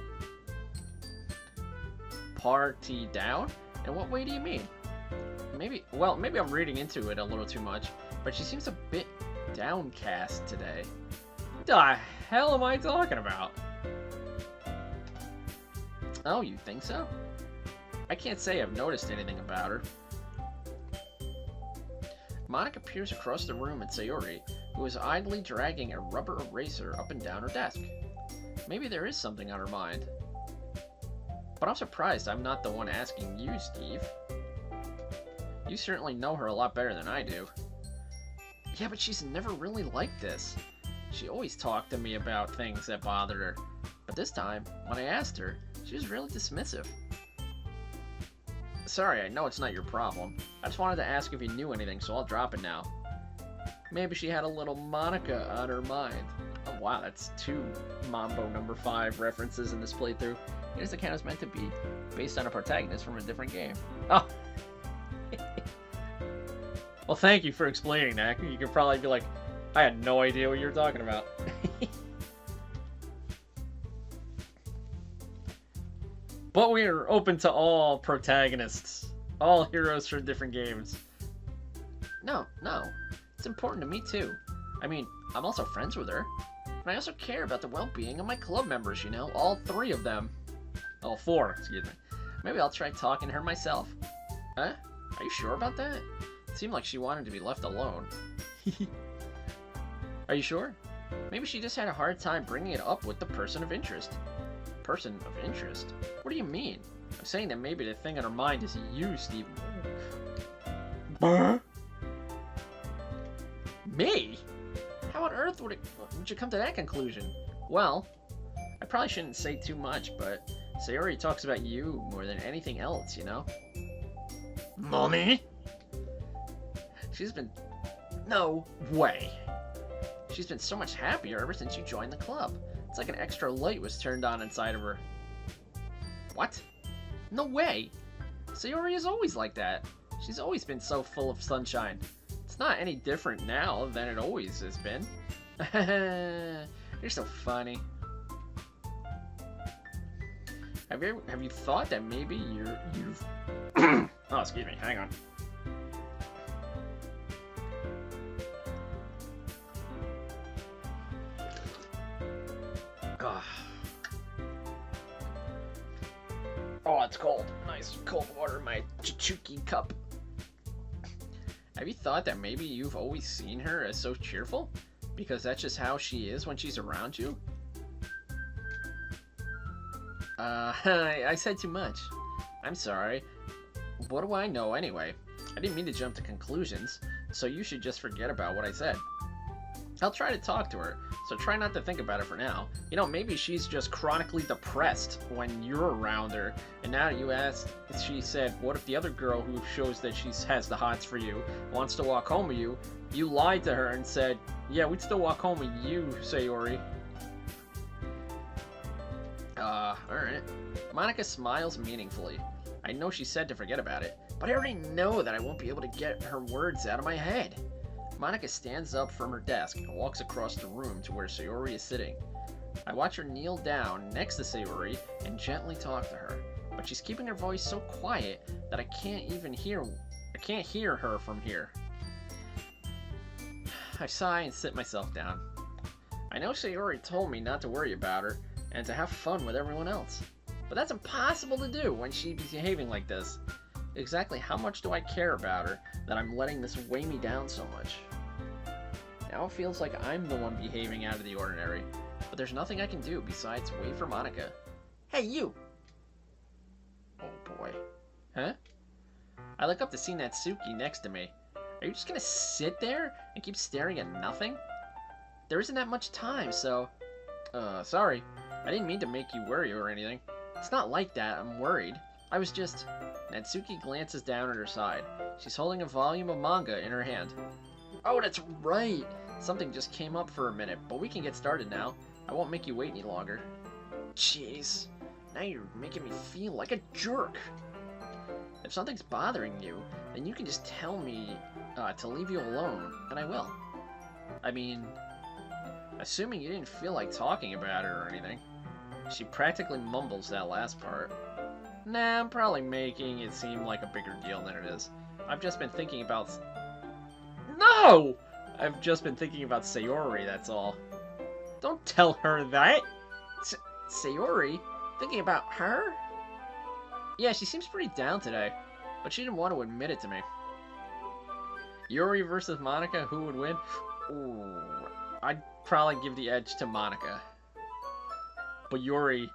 Party down? In what way do you mean? Maybe I'm reading into it a little too much, but she seems a bit downcast today. The hell am I talking about? Oh, you think so? I can't say I've noticed anything about her. Monica peers across the room at Sayori, who is idly dragging a rubber eraser up and down her desk. Maybe there is something on her mind. But I'm surprised I'm not the one asking you, Steve. You certainly know her a lot better than I do. Yeah, but she's never really like this. She always talked to me about things that bothered her. But this time, when I asked her, she was really dismissive. Sorry, I know it's not your problem. I just wanted to ask if you knew anything, so I'll drop it now. Maybe she had a little Monica on her mind. Oh wow, that's 2 Mambo number 5 references in this playthrough. This account is meant to be based on a protagonist from a different game. Oh! Well, thank you for explaining that. You could probably be like, I had no idea what you were talking about. But we are open to all protagonists. All heroes from different games. No. It's important to me too. I mean, I'm also friends with her. And I also care about the well-being of my club members, you know? All 3 of them. All 4, excuse me. Maybe I'll try talking to her myself. Huh? Are you sure about that? It seemed like she wanted to be left alone. Are you sure? Maybe she just had a hard time bringing it up with the person of interest. Person of interest? What do you mean? I'm saying that maybe the thing on her mind is you, Steve. Me? How on earth would you come to that conclusion? Well, I probably shouldn't say too much, but Sayori talks about you more than anything else, you know? Mommy? She's been... No way. She's been so much happier ever since you joined the club. It's like an extra light was turned on inside of her. What? No way! Sayori is always like that. She's always been so full of sunshine. It's not any different now than it always has been. You're so funny. Have you thought that maybe you've... Oh, excuse me. Hang on. Oh, it's cold. Nice cold water in my Chichuki cup. Have you thought that maybe you've always seen her as so cheerful? Because that's just how she is when she's around you? I said too much. I'm sorry. What do I know anyway? I didn't mean to jump to conclusions, so you should just forget about what I said. I'll try to talk to her, so try not to think about it for now. You know, maybe she's just chronically depressed when you're around her, and now that you asked, she said, what if the other girl who shows that she has the hots for you wants to walk home with you? You lied to her and said, yeah, we'd still walk home with you, Sayori. Alright. Monica smiles meaningfully. I know she said to forget about it, but I already know that I won't be able to get her words out of my head. Monica stands up from her desk and walks across the room to where Sayori is sitting. I watch her kneel down next to Sayori and gently talk to her, but she's keeping her voice so quiet that I can't hear her from here. I sigh and sit myself down. I know Sayori told me not to worry about her and to have fun with everyone else, but that's impossible to do when she's behaving like this. Exactly how much do I care about her that I'm letting this weigh me down so much? Now it feels like I'm the one behaving out of the ordinary, but there's nothing I can do besides wait for Monica. Hey, you! Oh boy. Huh? I look up to see Natsuki next to me. Are you just gonna sit there and keep staring at nothing? There isn't that much time, so... sorry. I didn't mean to make you worry or anything. It's not like that, I'm worried. I was just... Natsuki glances down at her side. She's holding a volume of manga in her hand. Oh, that's right! Something just came up for a minute, but we can get started now. I won't make you wait any longer. Jeez. Now you're making me feel like a jerk. If something's bothering you, then you can just tell me to leave you alone, and I will. I mean, assuming you didn't feel like talking about her or anything. She practically mumbles that last part. Nah, I'm probably making it seem like a bigger deal than it is. I've just been thinking about... No! I've just been thinking about Sayori, that's all. Don't tell her that! Sayori? Thinking about her? Yeah, she seems pretty down today, but she didn't want to admit it to me. Yuri versus Monica, who would win? Ooh, I'd probably give the edge to Monica. But Yuri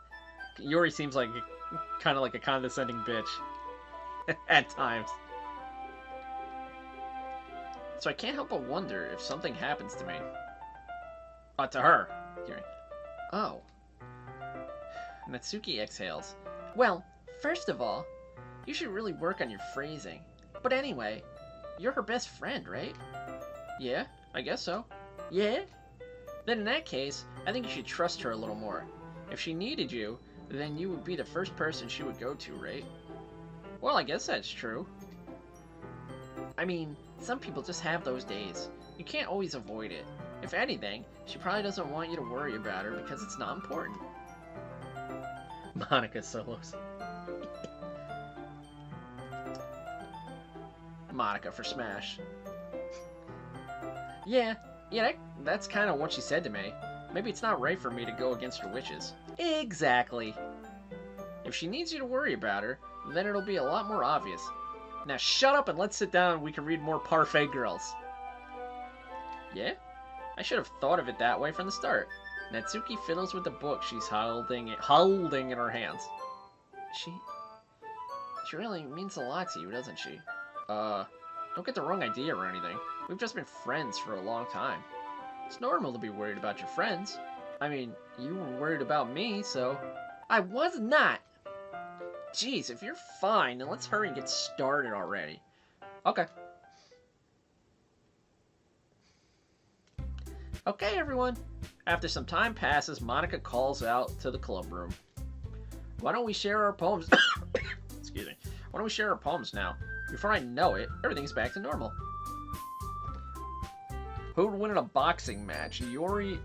seems like kind of like a condescending bitch at times. So I can't help but wonder if something happens to me. To her. Yuri. Oh. Natsuki exhales. Well, first of all, you should really work on your phrasing. But anyway, you're her best friend, right? Yeah, I guess so. Yeah? Then in that case, I think you should trust her a little more. If she needed you, then you would be the first person she would go to, right? Well, I guess that's true. I mean, some people just have those days. You can't always avoid it. If anything, she probably doesn't want you to worry about her because it's not important. Monica solos. Monica for Smash. Yeah, that's kind of what she said to me. Maybe it's not right for me to go against her wishes. Exactly. If she needs you to worry about her, then it'll be a lot more obvious. Now shut up and let's sit down and we can read more Parfait Girls. Yeah? I should have thought of it that way from the start. Natsuki fiddles with the book she's holding in her hands. She really means a lot to you, doesn't she? Don't get the wrong idea or anything. We've just been friends for a long time. It's normal to be worried about your friends. I mean, you were worried about me, so... I was not! Jeez, if you're fine, then let's hurry and get started already. Okay. Okay, everyone. After some time passes, Monica calls out to the club room. Why don't we share our poems? Excuse me. Why don't we share our poems now? Before I know it, everything's back to normal. Who would win in a boxing match, Yuri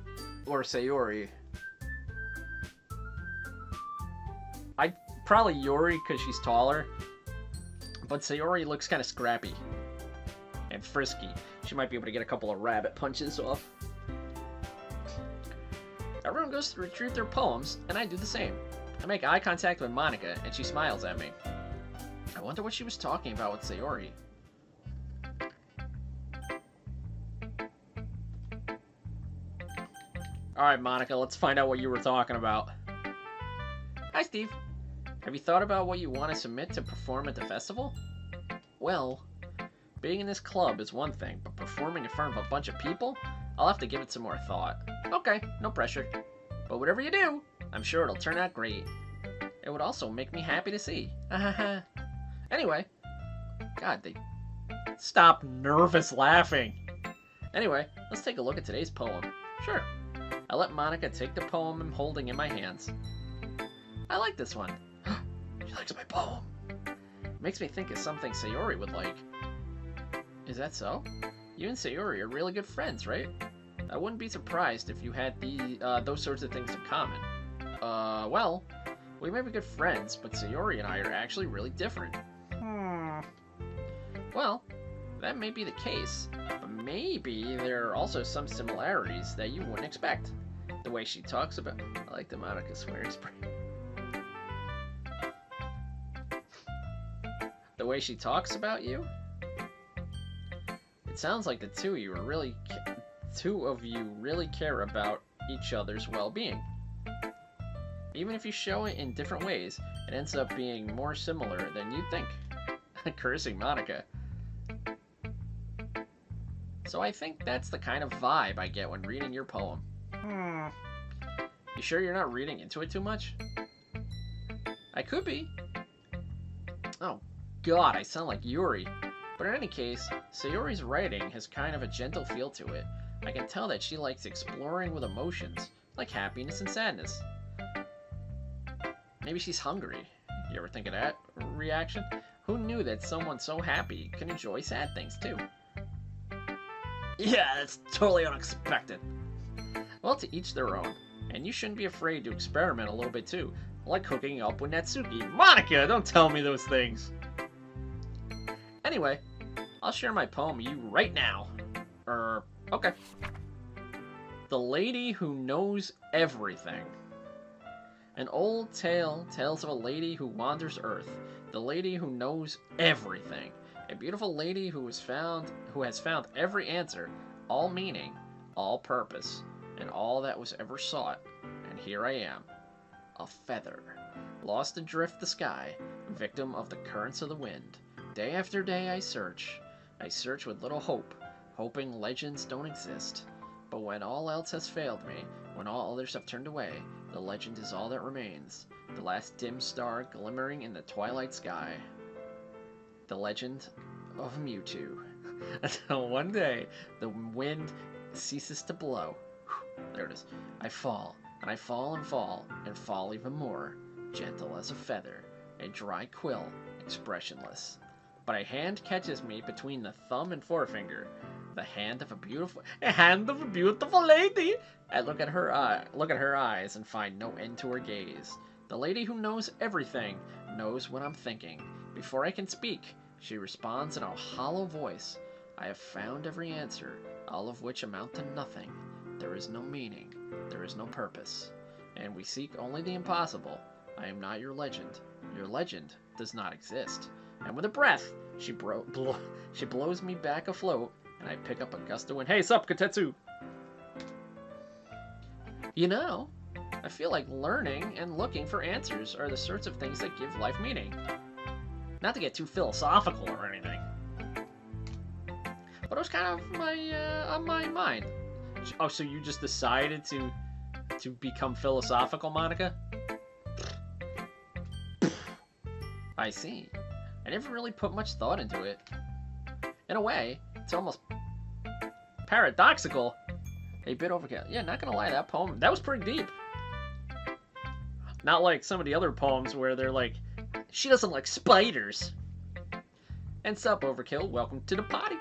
or Sayori? I'd probably Yuri because she's taller, but Sayori looks kind of scrappy and frisky. She might be able to get a couple of rabbit punches off. Everyone goes to retrieve their poems, and I do the same. I make eye contact with Monica, and she smiles at me. I wonder what she was talking about with Sayori. Alright, Monica, let's find out what you were talking about. Hi, Steve. Have you thought about what you want to submit to perform at the festival? Well, being in this club is one thing, but performing in front of a bunch of people? I'll have to give it some more thought. Okay, no pressure. But whatever you do, I'm sure it'll turn out great. It would also make me happy to see. Anyway, God, they... Stop nervous laughing. Anyway, let's take a look at today's poem. Sure. I let Monica take the poem I'm holding in my hands. I like this one. She likes my poem. It makes me think of something Sayori would like. Is that so? You and Sayori are really good friends, right? I wouldn't be surprised if you had those sorts of things in common. Well, we may be good friends, but Sayori and I are actually really different. Well, that may be the case, but maybe there are also some similarities that you wouldn't expect. The way she talks about... I like the Monica swearing spray. The way she talks about you? It sounds like the two of you really care about each other's well-being. Even if you show it in different ways, it ends up being more similar than you'd think. Cursing Monica. So I think that's the kind of vibe I get when reading your poem. You sure you're not reading into it too much? I could be. Oh god, I sound like Yuri. But in any case, Sayori's writing has kind of a gentle feel to it. I can tell that she likes exploring with emotions, like happiness and sadness. Maybe she's hungry. You ever think of that reaction? Who knew that someone so happy can enjoy sad things too? Yeah, that's totally unexpected. Well, to each their own. And you shouldn't be afraid to experiment a little bit too. Like hooking up with Natsuki. Monica, don't tell me those things. Anyway, I'll share my poem with you right now. Okay. The Lady Who Knows Everything. An old tale tells of a lady who wanders Earth. The lady who knows everything. A beautiful lady who has found every answer, all meaning, all purpose, and all that was ever sought. And here I am, a feather, lost adrift the sky, victim of the currents of the wind. Day after day I search with little hope, hoping legends don't exist. But when all else has failed me, when all others have turned away, the legend is all that remains, the last dim star glimmering in the twilight sky. The legend of Mewtwo. Until one day, the wind ceases to blow. There it is. I fall, and I fall and fall, and fall even more, gentle as a feather, a dry quill, expressionless. But a hand catches me between the thumb and forefinger, the hand of a beautiful lady. I look at her eyes and find no end to her gaze. The lady who knows everything knows what I'm thinking. Before I can speak, she responds in a hollow voice. I have found every answer, all of which amount to nothing. There is no meaning, there is no purpose, and we seek only the impossible. I am not your legend. Your legend does not exist. And with a breath, she blows me back afloat, and I pick up a gust of wind. Hey, sup, Kotetsu? You know, I feel like learning and looking for answers are the sorts of things that give life meaning. Not to get too philosophical or anything, but it was kind of on my mind. Oh, so you just decided to become philosophical, Monica? I see. I never really put much thought into it. In a way, it's almost paradoxical. A bit overkill. Yeah, not gonna lie, that poem, that was pretty deep. Not like some of the other poems where they're like, she doesn't like spiders. And sup, Overkill, welcome to the party.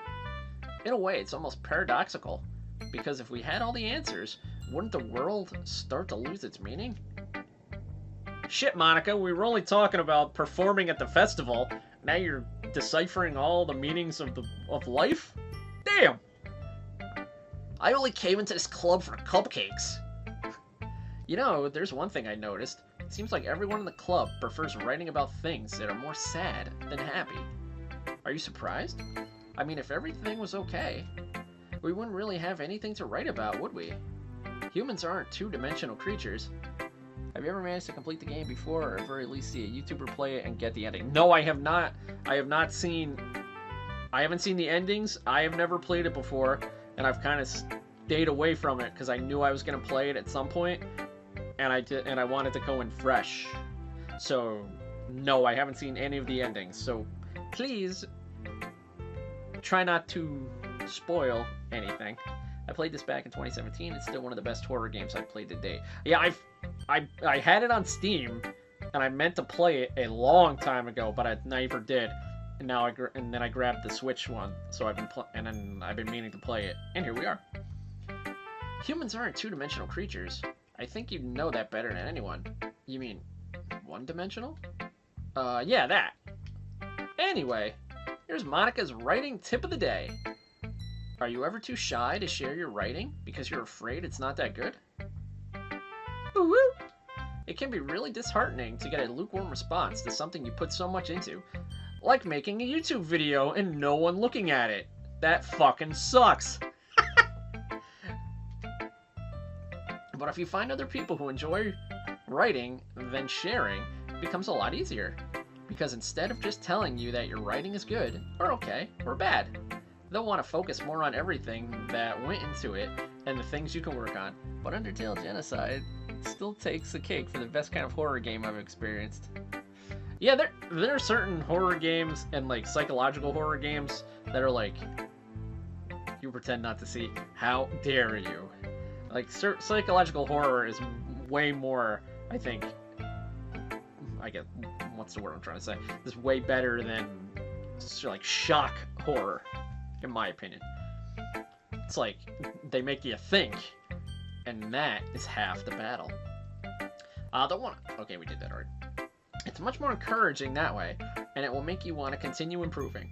In a way, it's almost paradoxical. Because if we had all the answers, wouldn't the world start to lose its meaning? Shit, Monica, we were only talking about performing at the festival. Now you're deciphering all the meanings of life? Damn! I only came into this club for cupcakes. You know, there's one thing I noticed. It seems like everyone in the club prefers writing about things that are more sad than happy. Are you surprised? I mean, if everything was okay, we wouldn't really have anything to write about, would we? Humans aren't two-dimensional creatures. Have you ever managed to complete the game before, or ever at least see a YouTuber play it and get the ending? No, I have not. I haven't seen the endings. I have never played it before, and I've kind of stayed away from it because I knew I was going to play it at some point, and I wanted to go in fresh. So, no, I haven't seen any of the endings. So, please try not to spoil anything. I played this back in 2017. It's still one of the best horror games I've played to date. Yeah, I had it on Steam and I meant to play it a long time ago, but I never did. And now and then I grabbed the Switch one, so I've been meaning to play it, and here we are. Humans aren't two-dimensional creatures. I think you know that better than anyone. You mean one-dimensional? Yeah, that. Anyway, here's Monica's writing tip of the day. Are you ever too shy to share your writing because you're afraid it's not that good? Ooh-woo! It can be really disheartening to get a lukewarm response to something you put so much into. Like making a YouTube video and no one looking at it. That fucking sucks. But if you find other people who enjoy writing, then sharing becomes a lot easier. Because instead of just telling you that your writing is good, or okay, or bad, they'll want to focus more on everything that went into it and the things you can work on. But Undertale Genocide still takes the cake for the best kind of horror game I've experienced. Yeah, there are certain horror games and like psychological horror games that are like, you pretend not to see. How dare you? Like, psychological horror is way more, I think, what's the word I'm trying to say? It's way better than, like, shock horror, in my opinion. It's like, they make you think, and that is half the battle. Okay, we did that already. It's much more encouraging that way, and it will make you want to continue improving.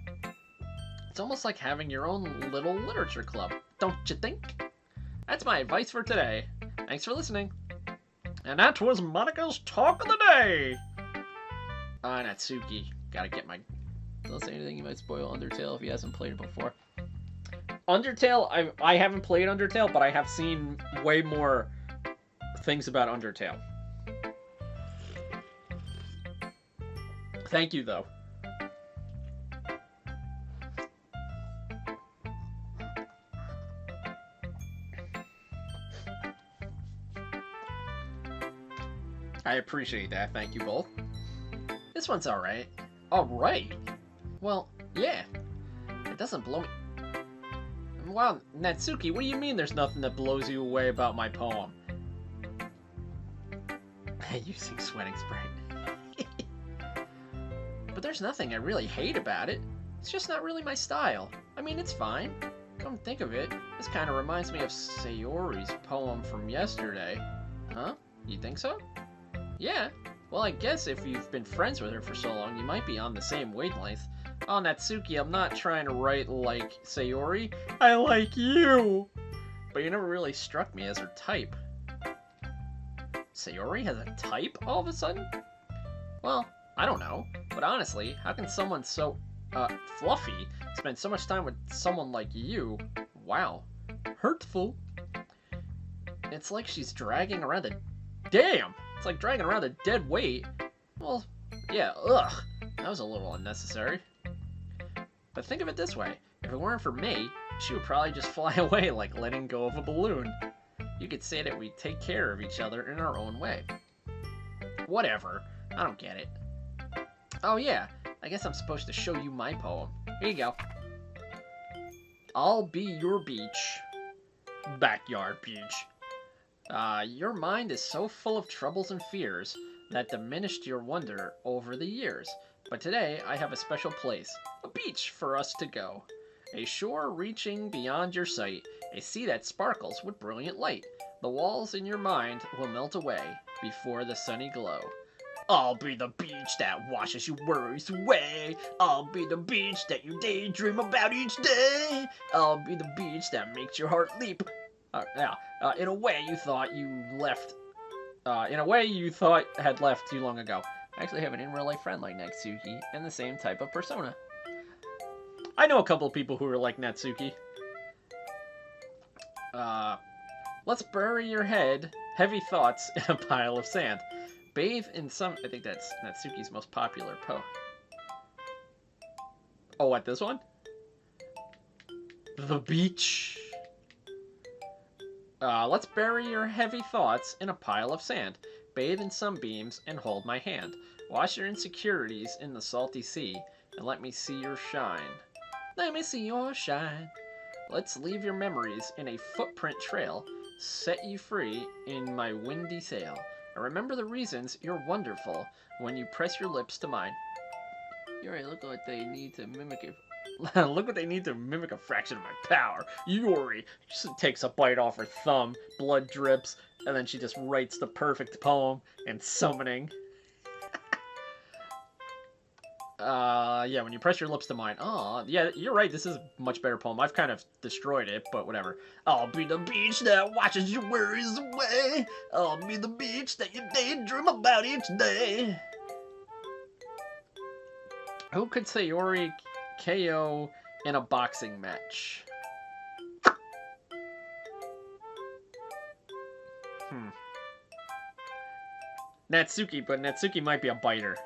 It's almost like having your own little literature club, don't you think? That's my advice for today. Thanks for listening. And that was Monica's Talk of the Day! Natsuki. Gotta get my... Don't say anything you might spoil Undertale if he hasn't played it before. Undertale, I haven't played Undertale, but I have seen way more things about Undertale. Thank you, though. I appreciate that. Thank you both. This one's alright. Alright? Well, yeah. It doesn't blow me... Wow, Natsuki, what do you mean there's nothing that blows you away about my poem? Using sweating spray. But there's nothing I really hate about it. It's just not really my style. I mean, it's fine. Come to think of it, this kind of reminds me of Sayori's poem from yesterday. Huh? You think so? Yeah. Well, I guess if you've been friends with her for so long, you might be on the same wavelength. Oh, Natsuki, I'm not trying to write like Sayori. I like you! But you never really struck me as her type. Sayori has a type all of a sudden? Well, I don't know. But honestly, how can someone so, fluffy spend so much time with someone like you? Wow. Hurtful. It's like she's dragging around a... Damn! It's like dragging around a dead weight. Well, yeah, ugh. That was a little unnecessary. But think of it this way. If it weren't for me, she would probably just fly away like letting go of a balloon. You could say that we take care of each other in our own way. Whatever. I don't get it. Oh yeah, I guess I'm supposed to show you my poem. Here you go. I'll be your beach. Backyard beach. Your mind is so full of troubles and fears that diminished your wonder over the years. But today, I have a special place, a beach for us to go. A shore reaching beyond your sight, a sea that sparkles with brilliant light. The walls in your mind will melt away before the sunny glow. I'll be the beach that washes your worries away. I'll be the beach that you daydream about each day. I'll be the beach that makes your heart leap. In a way you thought you left. In a way you thought had left too long ago. I actually have an in-real-life friend like Natsuki, and the same type of persona. I know a couple of people who are like Natsuki. Let's bury your heavy thoughts in a pile of sand. Bathe in some... I think that's Natsuki's most popular poem. Oh, what, this one? The beach. Let's bury your heavy thoughts in a pile of sand. Bathe in sunbeams and hold my hand. Wash your insecurities in the salty sea, and let me see your shine. Let me see your shine. Let's leave your memories in a footprint trail. Set you free in my windy sail. I remember the reasons you're wonderful when you press your lips to mine. Yuri, look what they need to mimic it. Look what they need to mimic a fraction of my power. Yuri just takes a bite off her thumb, blood drips, and then she just writes the perfect poem and summoning. Yeah, when you press your lips to mine. Aw, yeah, you're right, this is a much better poem. I've kind of destroyed it, but whatever. I'll be the beach that washes your worries away. I'll be the beach that you daydream about each day. Who could Sayori KO in a boxing match? Natsuki, but Natsuki might be a biter.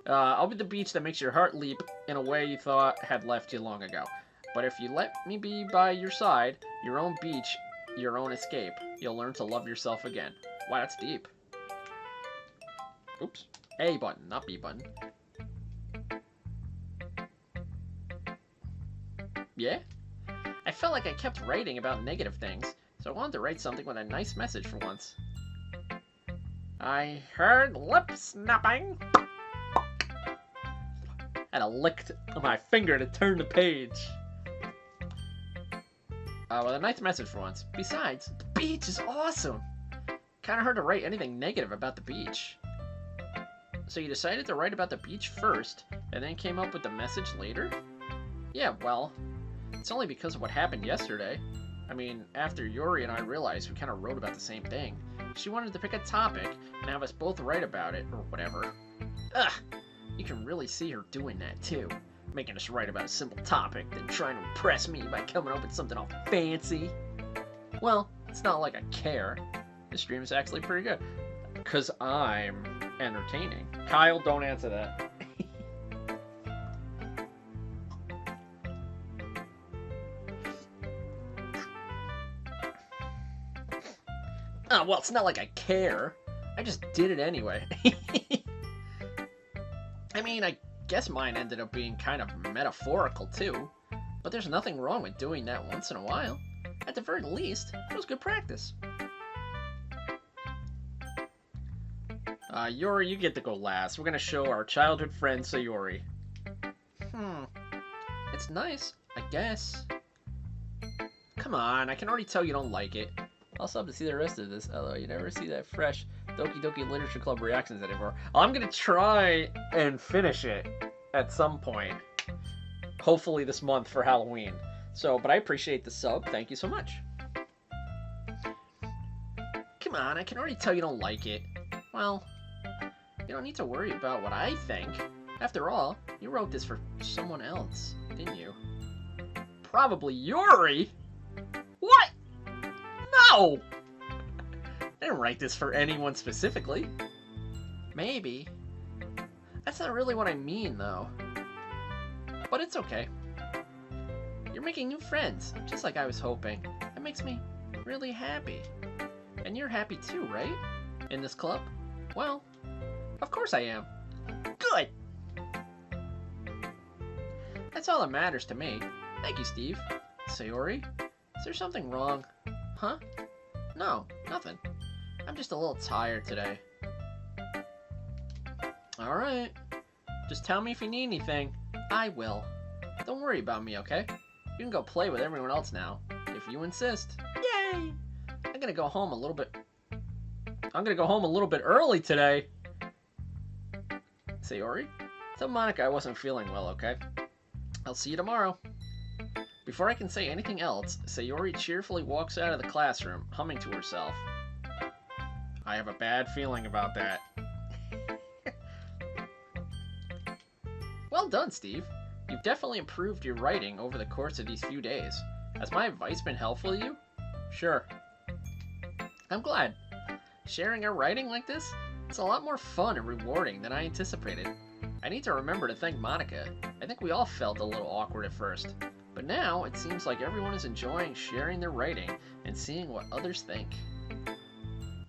I'll be the beach that makes your heart leap in a way you thought had left you long ago. But if you let me be by your side, your own beach, your own escape, you'll learn to love yourself again. Wow, that's deep. Oops. A button, not B button. Yeah? I felt like I kept writing about negative things, so I wanted to write something with a nice message for once. I heard lip snapping. And I licked my finger to turn the page. With a nice message for once. Besides, the beach is awesome. Kinda hard to write anything negative about the beach. So you decided to write about the beach first, and then came up with the message later? Yeah, well, it's only because of what happened yesterday. I mean, after Yuri and I realized we kinda wrote about the same thing, she wanted to pick a topic and have us both write about it, or whatever. Ugh! You can really see her doing that, too. Making us write about a simple topic, then trying to impress me by coming up with something all fancy. Well, it's not like I care. This stream is actually pretty good. Because I'm entertaining. Kyle, don't answer that. Well, it's not like I care. I just did it anyway. I mean, I guess mine ended up being kind of metaphorical, too. But there's nothing wrong with doing that once in a while. At the very least, it was good practice. Yuri, you get to go last. We're gonna show our childhood friend, Sayori. It's nice, I guess. Come on, I can already tell you don't like it. I'll stop to see the rest of this, although you never see that fresh Doki Doki Literature Club reactions anymore. I'm gonna try and finish it at some point. Hopefully this month for Halloween. So, but I appreciate the sub. Thank you so much. Come on, I can already tell you don't like it. Well, you don't need to worry about what I think. After all, you wrote this for someone else, didn't you? Probably Yuri? What? No! I didn't write this for anyone specifically. Maybe. That's not really what I mean, though. But it's okay. You're making new friends, just like I was hoping. That makes me really happy. And you're happy too, right? In this club? Well, of course I am. Good! That's all that matters to me. Thank you, Steve. Sayori? Is there something wrong? Huh? No, nothing. I'm just a little tired today. Alright. Just tell me if you need anything. I will. Don't worry about me, okay? You can go play with everyone else now, if you insist. Yay! I'm gonna go home a little bit early today. Sayori? Tell Monica I wasn't feeling well, okay? I'll see you tomorrow. Before I can say anything else, Sayori cheerfully walks out of the classroom, humming to herself. I have a bad feeling about that. Well done, Steve. You've definitely improved your writing over the course of these few days. Has my advice been helpful to you? Sure. I'm glad. Sharing our writing like this, it's a lot more fun and rewarding than I anticipated. I need to remember to thank Monica. I think we all felt a little awkward at first. But now, it seems like everyone is enjoying sharing their writing and seeing what others think.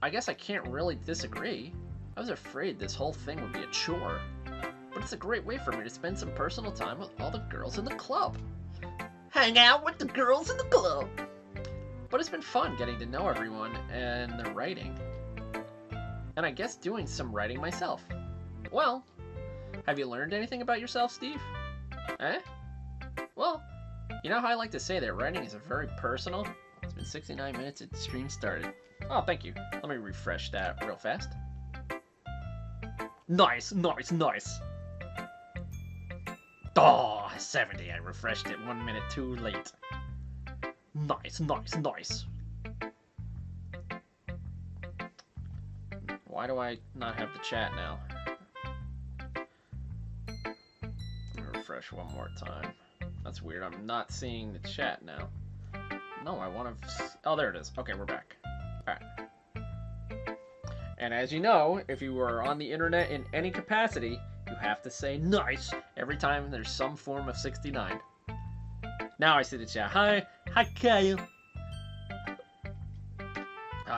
I guess I can't really disagree. I was afraid this whole thing would be a chore. But it's a great way for me to spend some personal time with all the girls in the club. Hang out with the girls in the club! But it's been fun getting to know everyone and their writing. and I guess doing some writing myself. Well, have you learned anything about yourself, Steve? Eh? Well, you know how I like to say that writing is very personal? It's been 69 minutes since the stream started. Oh, thank you. Let me refresh that real fast. Nice, nice, nice. Oh, 70. I refreshed it 1 minute too late. Nice, nice, nice. Why do I not have the chat now? Let me refresh one more time. That's weird. I'm not seeing the chat now. No, I want to... Oh, there it is. Okay, we're back. Alright. And as you know, if you are on the internet in any capacity, you have to say nice every time there's some form of 69. Now I see the chat. Hi. Hi, Kyle.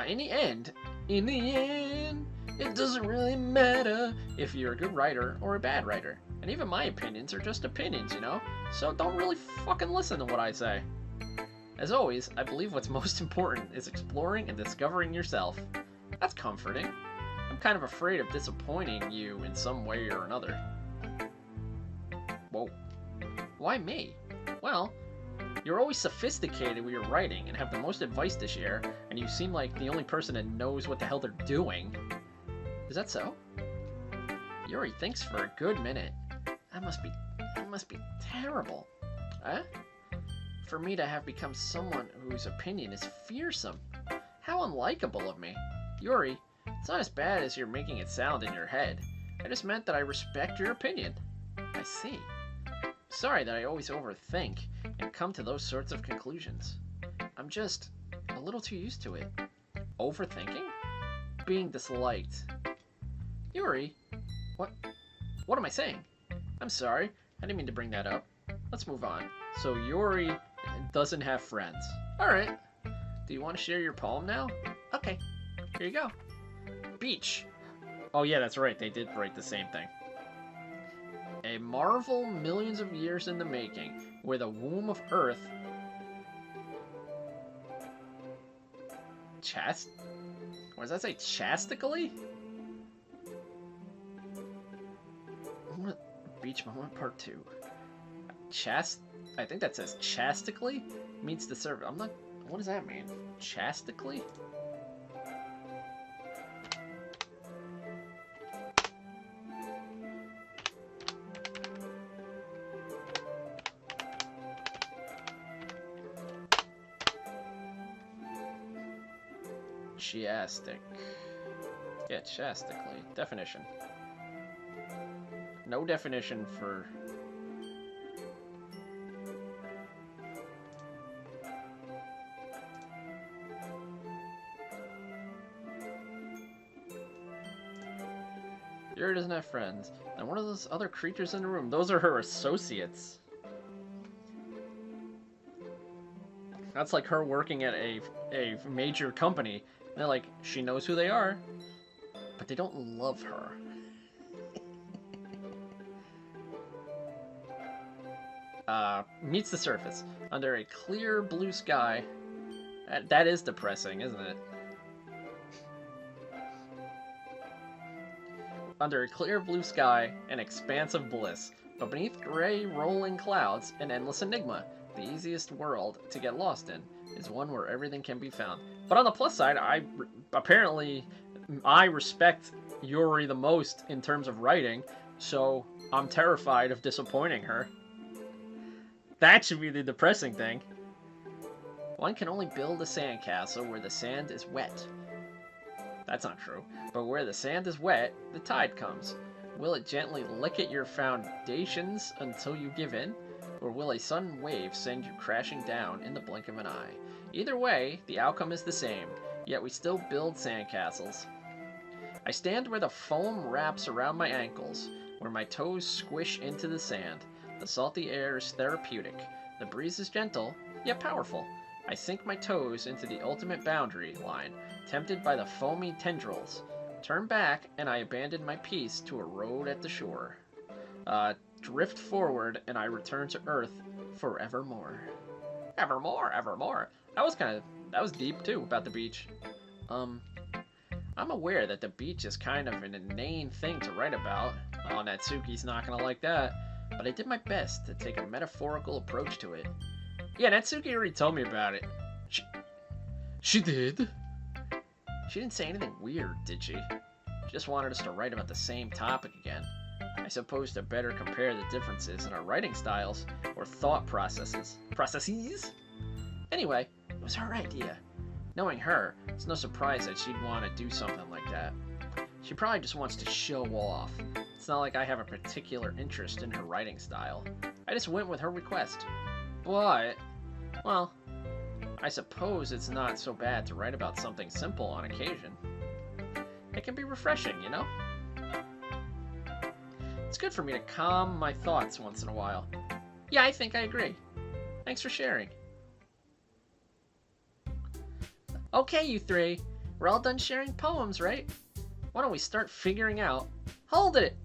In the end, it doesn't really matter if you're a good writer or a bad writer. And even my opinions are just opinions, you know? So don't really fucking listen to what I say. As always, I believe what's most important is exploring and discovering yourself. That's comforting. I'm kind of afraid of disappointing you in some way or another. Whoa. Why me? Well, you're always sophisticated with your writing and have the most advice to share, and you seem like the only person that knows what the hell they're doing. Is that so? Yuri thinks for a good minute. That must be terrible. Huh? For me to have become someone whose opinion is fearsome. How unlikable of me. Yuri, it's not as bad as you're making it sound in your head. I just meant that I respect your opinion. I see. Sorry that I always overthink and come to those sorts of conclusions. I'm just a little too used to it. Overthinking? Being disliked. Yuri, what am I saying? I'm sorry, I didn't mean to bring that up. Let's move on. So Yuri doesn't have friends. Alright. Do you want to share your poem now? Okay, here you go. Beach. Oh yeah, that's right, they did write the same thing. A marvel millions of years in the making, where the womb of Earth... What does that say? Chastically? Beach moment part 2. I think that says chastically meets the server. I'm not... What does that mean? Chastically? Chiastic. Yeah, chastically. Definition. No definition for... Yuri doesn't have friends. And one of those other creatures in the room, those are her associates. That's like her working at a major company. And they're like, she knows who they are, but they don't love her. Meets the surface. Under a clear blue sky. That is depressing, isn't it? Under a clear blue sky, an expanse of bliss. But beneath gray rolling clouds, an endless enigma. The easiest world to get lost in is one where everything can be found. But on the plus side, apparently I respect Yuri the most in terms of writing, so I'm terrified of disappointing her. That should be the depressing thing. One can only build a sandcastle where the sand is wet. That's not true. But where the sand is wet, the tide comes. Will it gently lick at your foundations until you give in? Or will a sudden wave send you crashing down in the blink of an eye? Either way, the outcome is the same, yet we still build sandcastles. I stand where the foam wraps around my ankles, where my toes squish into the sand. The salty air is therapeutic. The breeze is gentle, yet powerful. I sink my toes into the ultimate boundary line, tempted by the foamy tendrils. Turn back, and I abandon my peace to a road at the shore. Drift forward, and I return to Earth forevermore. Evermore, evermore. That was deep too, about the beach. I'm aware that the beach is kind of an inane thing to write about. Oh, Natsuki's not gonna like that. But I did my best to take a metaphorical approach to it. Yeah, Natsuki already told me about it. She did? She didn't say anything weird, did she? She just wanted us to write about the same topic again. I suppose to better compare the differences in our writing styles or thought processes. Anyway, it was her idea. Knowing her, it's no surprise that she'd want to do something like that. She probably just wants to show off. It's not like I have a particular interest in her writing style. I just went with her request. But, well, I suppose it's not so bad to write about something simple on occasion. It can be refreshing, you know? It's good for me to calm my thoughts once in a while. Yeah, I think I agree. Thanks for sharing. Okay, you three. We're all done sharing poems, right? Why don't we start figuring out... Hold it!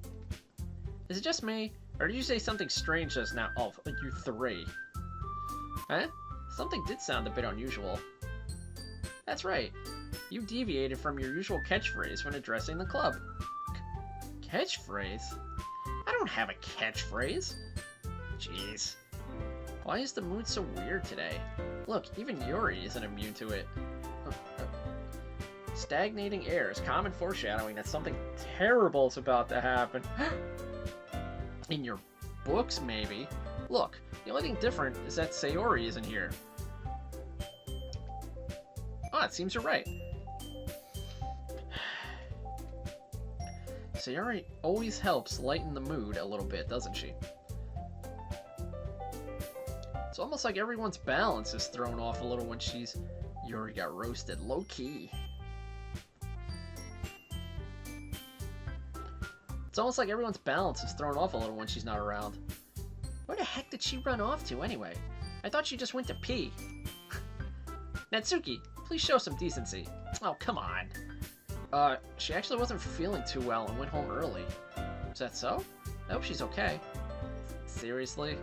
Is it just me? Or did you say something strange just now? Oh, you three. Huh? Something did sound a bit unusual. That's right. You deviated from your usual catchphrase when addressing the club. Catchphrase? I don't have a catchphrase. Jeez. Why is the mood so weird today? Look, even Yuri isn't immune to it. Stagnating air is common foreshadowing that something terrible is about to happen. In your books, maybe? Look, the only thing different is that Sayori isn't here. Ah, it seems you're right. Sayori always helps lighten the mood a little bit, doesn't she? It's almost like everyone's balance is thrown off a little when she's... Yuri got roasted, low-key. It's almost like everyone's balance is thrown off a little when she's not around. Where the heck did she run off to, anyway? I thought she just went to pee. Natsuki, please show some decency. Oh, come on. She actually wasn't feeling too well and went home early. Is that so? I hope she's okay. Seriously?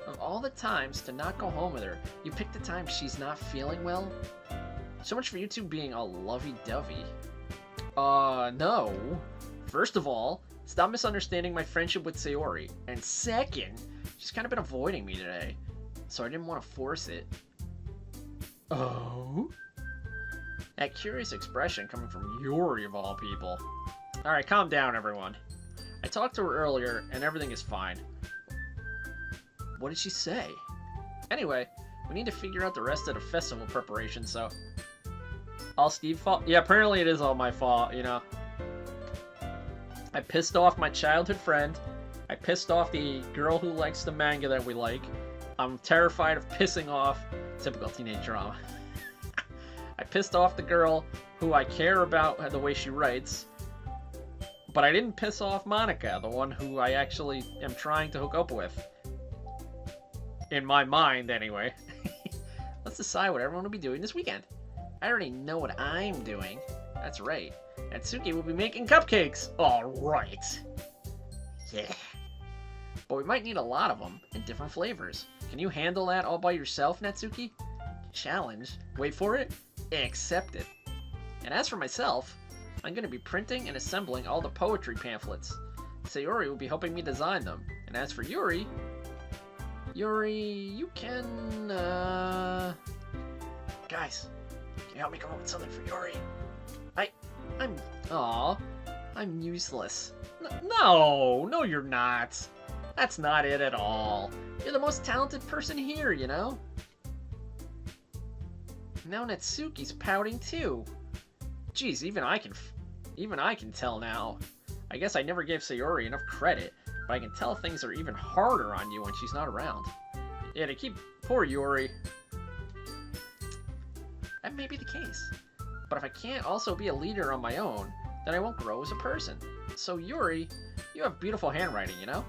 Of all the times to not go home with her, you picked the time she's not feeling well? So much for you two being all lovey-dovey. No. First of all, stop misunderstanding my friendship with Sayori. And second, she's kind of been avoiding me today, so I didn't want to force it. Oh? That curious expression coming from Yuri of all people. Alright, calm down, everyone. I talked to her earlier, and everything is fine. What did she say? Anyway, we need to figure out the rest of the festival preparation, so... All Steve's fault? Yeah, apparently it is all my fault, you know. I pissed off my childhood friend. I pissed off the girl who likes the manga that we like. I'm terrified of pissing off... Typical teenage drama. I pissed off the girl who I care about the way she writes. But I didn't piss off Monica, the one who I actually am trying to hook up with. In my mind, anyway. Let's decide what everyone will be doing this weekend. I already know what I'm doing. That's right. Natsuki will be making cupcakes. Alright. Yeah. But we might need a lot of them in different flavors. Can you handle that all by yourself, Natsuki? Challenge. Wait for it. Accept it. And as for myself, I'm going to be printing and assembling all the poetry pamphlets. Sayori will be helping me design them. And as for Yuri, you can, Guys, can you help me come up with something for Yuri? I'm useless. No, you're not. That's not it at all. You're the most talented person here, you know? Now Natsuki's pouting too. Jeez, even I can tell now. I guess I never gave Sayori enough credit, but I can tell things are even harder on you when she's not around. Yeah, to keep poor Yuri. That may be the case. But if I can't also be a leader on my own, then I won't grow as a person. So Yuri, you have beautiful handwriting, you know?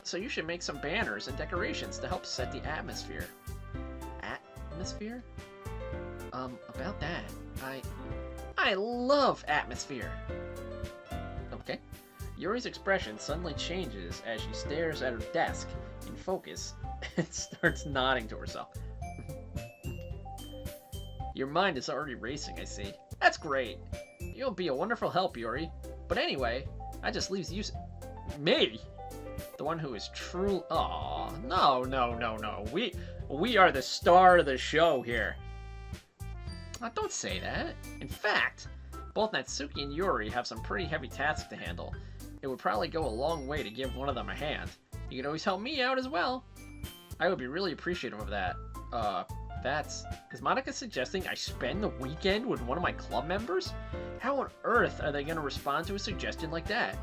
So you should make some banners and decorations to help set the atmosphere. Atmosphere? About that, I love atmosphere. Okay. Yuri's expression suddenly changes as she stares at her desk in focus and starts nodding to herself. Your mind is already racing, I see. That's great. you'll be a wonderful help, Yuri. But anyway, that just leaves you... Me? The one who is true... Aw, no. We are the star of the show here. Don't say that. In fact, both Natsuki and Yuri have some pretty heavy tasks to handle. It would probably go a long way to give one of them a hand. You could always help me out as well. I would be really appreciative of that. Is Monica suggesting I spend the weekend with one of my club members? How on earth are they going to respond to a suggestion like that?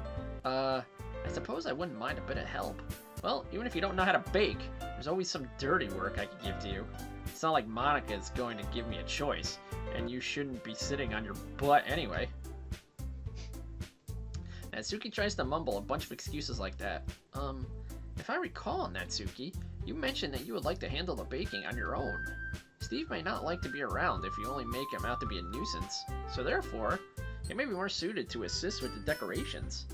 I suppose I wouldn't mind a bit of help. Well, even if you don't know how to bake, there's always some dirty work I could give to you. It's not like Monica is going to give me a choice, and you shouldn't be sitting on your butt anyway. Natsuki tries to mumble a bunch of excuses like that. If I recall, Natsuki, you mentioned that you would like to handle the baking on your own. Steve may not like to be around if you only make him out to be a nuisance, so therefore, he may be more suited to assist with the decorations.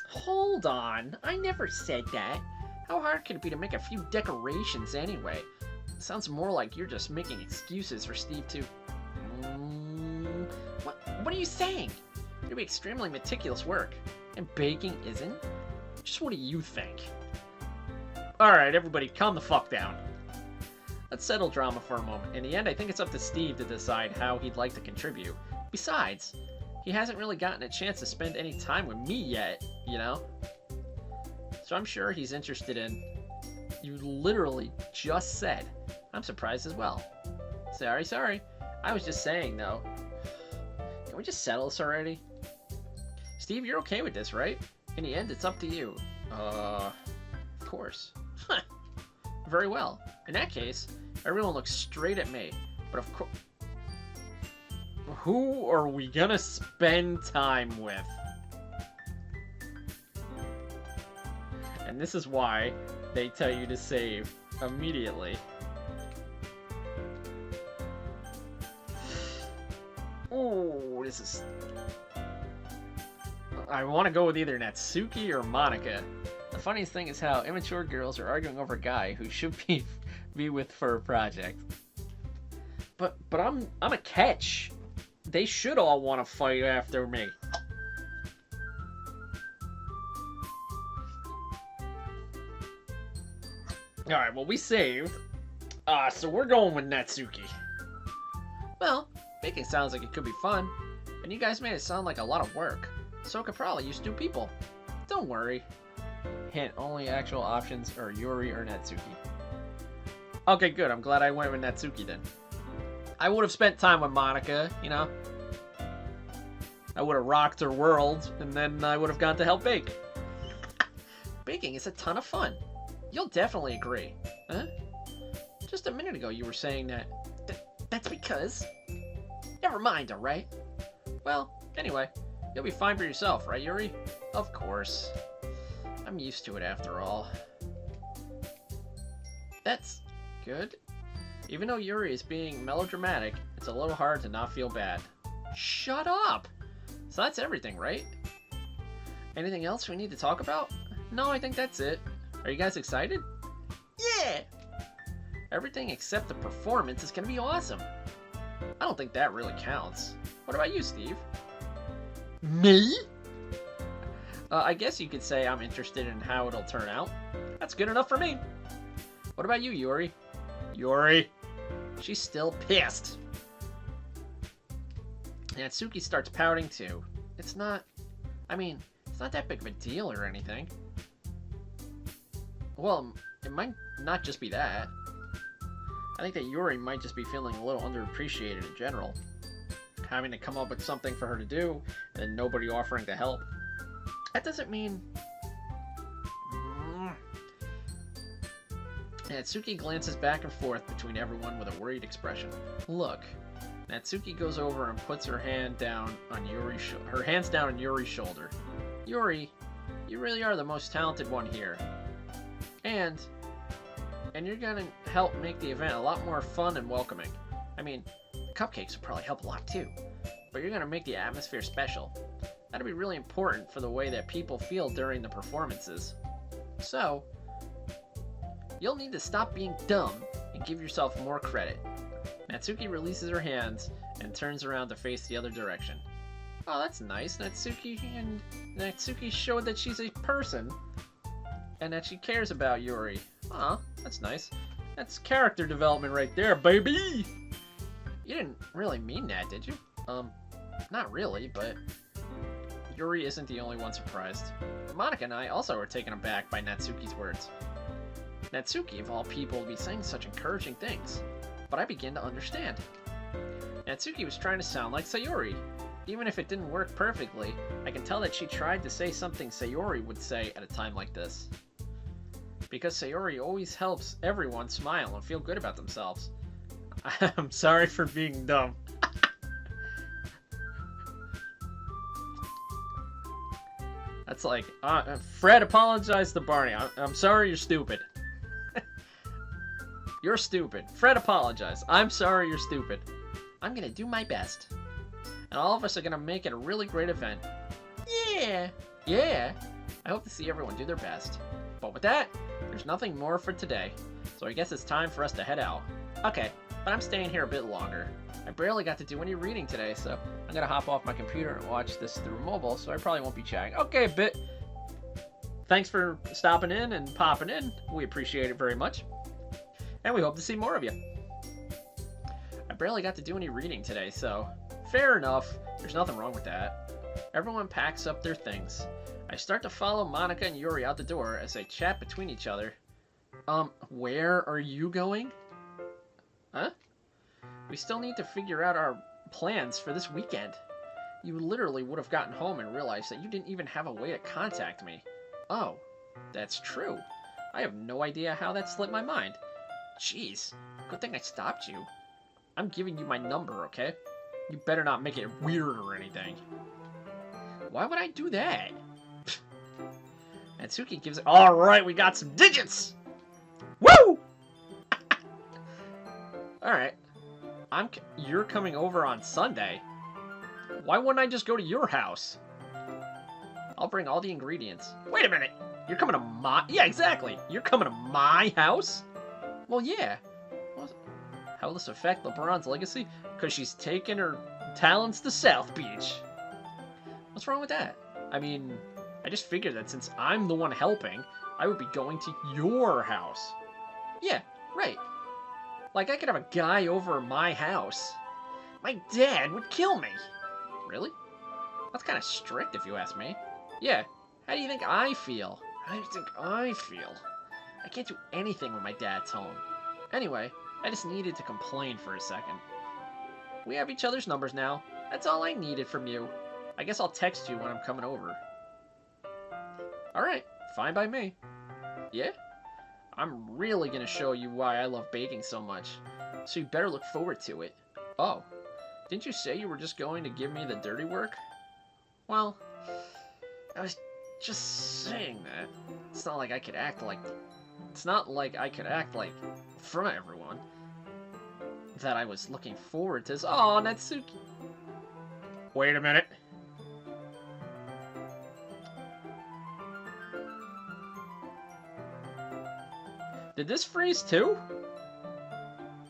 Hold on, I never said that. How hard could it be to make a few decorations anyway? It sounds more like you're just making excuses for Steve to... What are you saying? It'll be extremely meticulous work, and baking isn't? Just what do you think? Alright, everybody, calm the fuck down. Let's settle drama for a moment. In the end, I think it's up to Steve to decide how he'd like to contribute. Besides, he hasn't really gotten a chance to spend any time with me yet, you know? So I'm sure he's interested in... You literally just said. I'm surprised as well. Sorry. I was just saying, though. Can we just settle this already? Steve, you're okay with this, right? In the end, it's up to you. Of course. Very well. In that case, everyone looks straight at me. But of course... Who are we gonna spend time with? And this is why they tell you to save immediately. Oh, this is... I want to go with either Natsuki or Monica. The funniest thing is how immature girls are arguing over a guy who should be with for a project. But I'm a catch. They should all want to fight after me. Alright, well, we saved. So we're going with Natsuki. Well, baking sounds like it could be fun. And you guys made it sound like a lot of work. So it could probably use 2 people. Don't worry. Hint, only actual options are Yuri or Natsuki. Okay, good. I'm glad I went with Natsuki then. I would have spent time with Monica, you know? I would have rocked her world, and then I would have gone to help bake. Baking is a ton of fun. You'll definitely agree. Huh? Just a minute ago you were saying that... That's because... Never mind, alright? Well, anyway, you'll be fine for yourself, right, Yuri? Of course. I'm used to it after all. That's good. Even though Yuri is being melodramatic, it's a little hard to not feel bad. Shut up! So that's everything, right? Anything else we need to talk about? No, I think that's it. Are you guys excited? Yeah! Everything except the performance is gonna be awesome. I don't think that really counts. What about you, Steve? Me? I guess you could say I'm interested in how it'll turn out. That's good enough for me. What about you, Yuri? Yuri? She's still pissed. Natsuki starts pouting too. It's not that big of a deal or anything. Well, it might not just be that. I think that Yuri might just be feeling a little underappreciated in general. Having to come up with something for her to do, and then nobody offering to help. That doesn't mean... Natsuki glances back and forth between everyone with a worried expression. Look, Natsuki goes over and puts her hand down on her hands down on Yuri's shoulder. Yuri, you really are the most talented one here. And you're gonna help make the event a lot more fun and welcoming. I mean, the cupcakes will probably help a lot too, but you're gonna make the atmosphere special. That'll be really important for the way that people feel during the performances. So, you'll need to stop being dumb and give yourself more credit. Natsuki releases her hands and turns around to face the other direction. Oh, that's nice. Natsuki showed that she's a person and that she cares about Yuri. Aw, that's nice. That's character development right there, baby! You didn't really mean that, did you? Not really, but Yuri isn't the only one surprised. Monica and I also were taken aback by Natsuki's words. Natsuki, of all people, would be saying such encouraging things, but I begin to understand. Natsuki was trying to sound like Sayori. Even if it didn't work perfectly, I can tell that she tried to say something Sayori would say at a time like this. Because Sayori always helps everyone smile and feel good about themselves. I'm sorry for being dumb. That's like, Fred apologized to Barney. I'm sorry you're stupid. You're stupid. Fred apologized. I'm sorry you're stupid. I'm gonna do my best. And all of us are gonna make it a really great event. Yeah! Yeah! I hope to see everyone do their best. But with that, there's nothing more for today. So I guess it's time for us to head out. Okay, but I'm staying here a bit longer. I barely got to do any reading today, so I'm gonna hop off my computer and watch this through mobile, so I probably won't be chatting. Okay, Bit. Thanks for stopping in and popping in. We appreciate it very much. And we hope to see more of you. I barely got to do any reading today, so fair enough. There's nothing wrong with that. Everyone packs up their things. I start to follow Monica and Yuri out the door as they chat between each other. Where are you going? Huh? We still need to figure out our plans for this weekend. You literally would have gotten home and realized that you didn't even have a way to contact me. Oh, that's true. I have no idea how that slipped my mind. Jeez, good thing I stopped you. I'm giving you my number, okay? You better not make it weird or anything. Why would I do that? Natsuki gives it. Alright, we got some digits! Woo! Alright. You're coming over on Sunday. Why wouldn't I just go to your house? I'll bring all the ingredients. Wait a minute! You're coming to my... Yeah, exactly! You're coming to my house? Well, yeah. How will this affect LeBron's legacy? Because she's taken her talents to South Beach. What's wrong with that? I mean, I just figured that since I'm the one helping, I would be going to your house. Yeah, right. Like, I could have a guy over at my house. My dad would kill me. Really? That's kind of strict if you ask me. Yeah, how do you think I feel? How do you think I feel? I can't do anything when my dad's home. Anyway, I just needed to complain for a second. We have each other's numbers now. That's all I needed from you. I guess I'll text you when I'm coming over. Alright, fine by me. Yeah? I'm really gonna show you why I love baking so much, so you better look forward to it. Oh, didn't you say you were just going to give me the dirty work? Well, I was just saying that. It's not like I could act like... It's not like I could act like, in front of everyone, that I was looking forward to this. Oh, Natsuki. Wait a minute. Did this freeze too?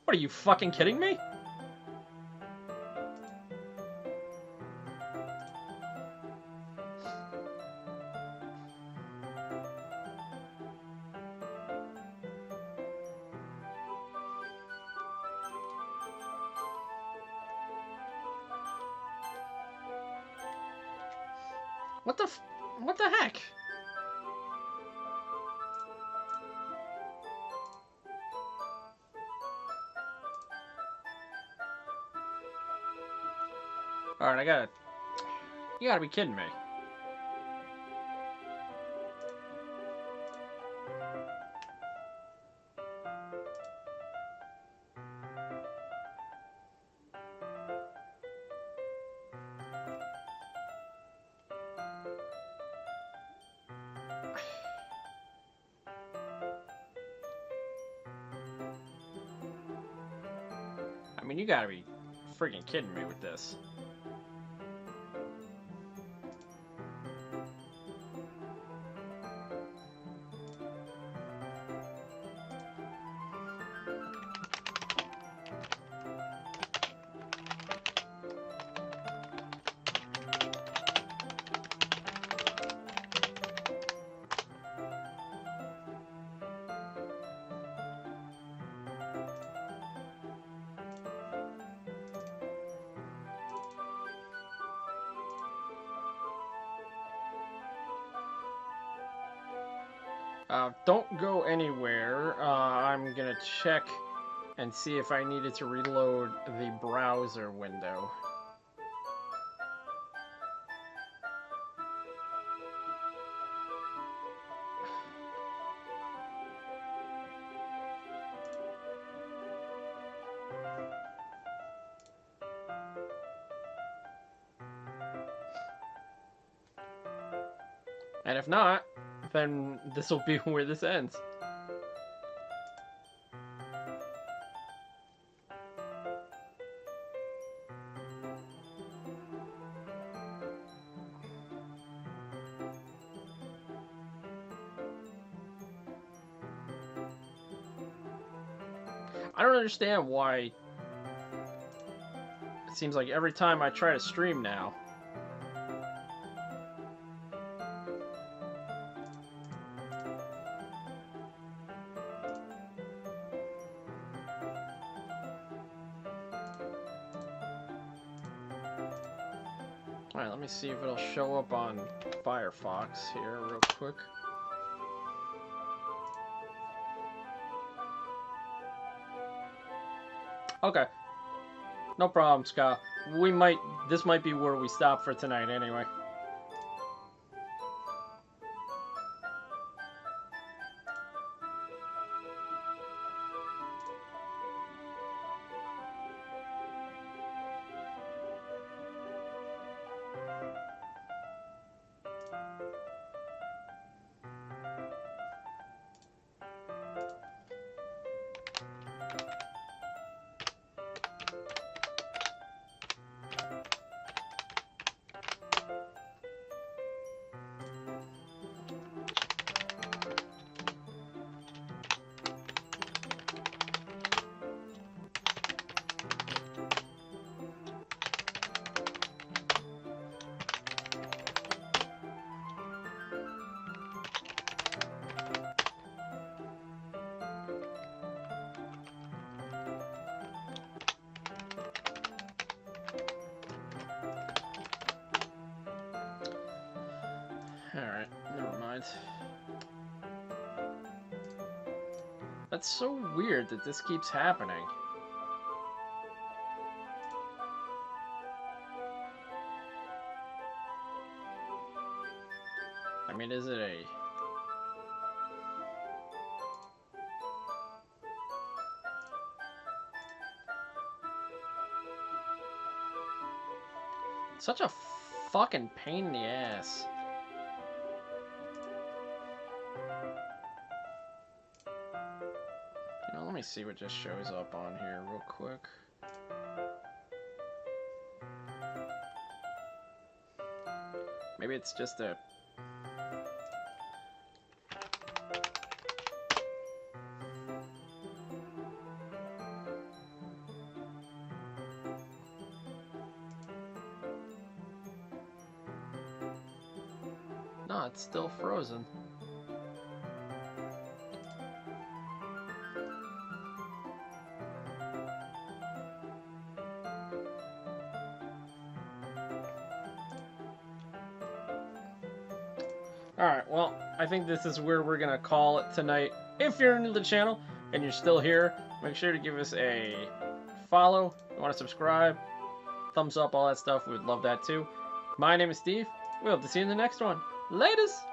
What, are you fucking kidding me? What the heck? Alright, you gotta be kidding me. I mean, you gotta be freaking kidding me with this. Don't go anywhere. I'm gonna check and see if I needed to reload the browser window. And if not, then this will be where this ends. I don't understand why it seems like every time I try to stream now, alright, let me see if it'll show up on Firefox here real quick. Okay. No problem, Scott. This might be where we stop for tonight anyway. Alright, never mind. That's so weird that this keeps happening. I mean, is it a... Such a fucking pain in the ass. You know, let me see what just shows up on here real quick. Maybe it's just a... No, it's still frozen. Alright, well, I think this is where we're gonna call it tonight. If you're new to the channel and you're still here, make sure to give us a follow. If you want to subscribe, thumbs up, all that stuff. We would love that too. My name is Steve. We hope to see you in the next one. Latest!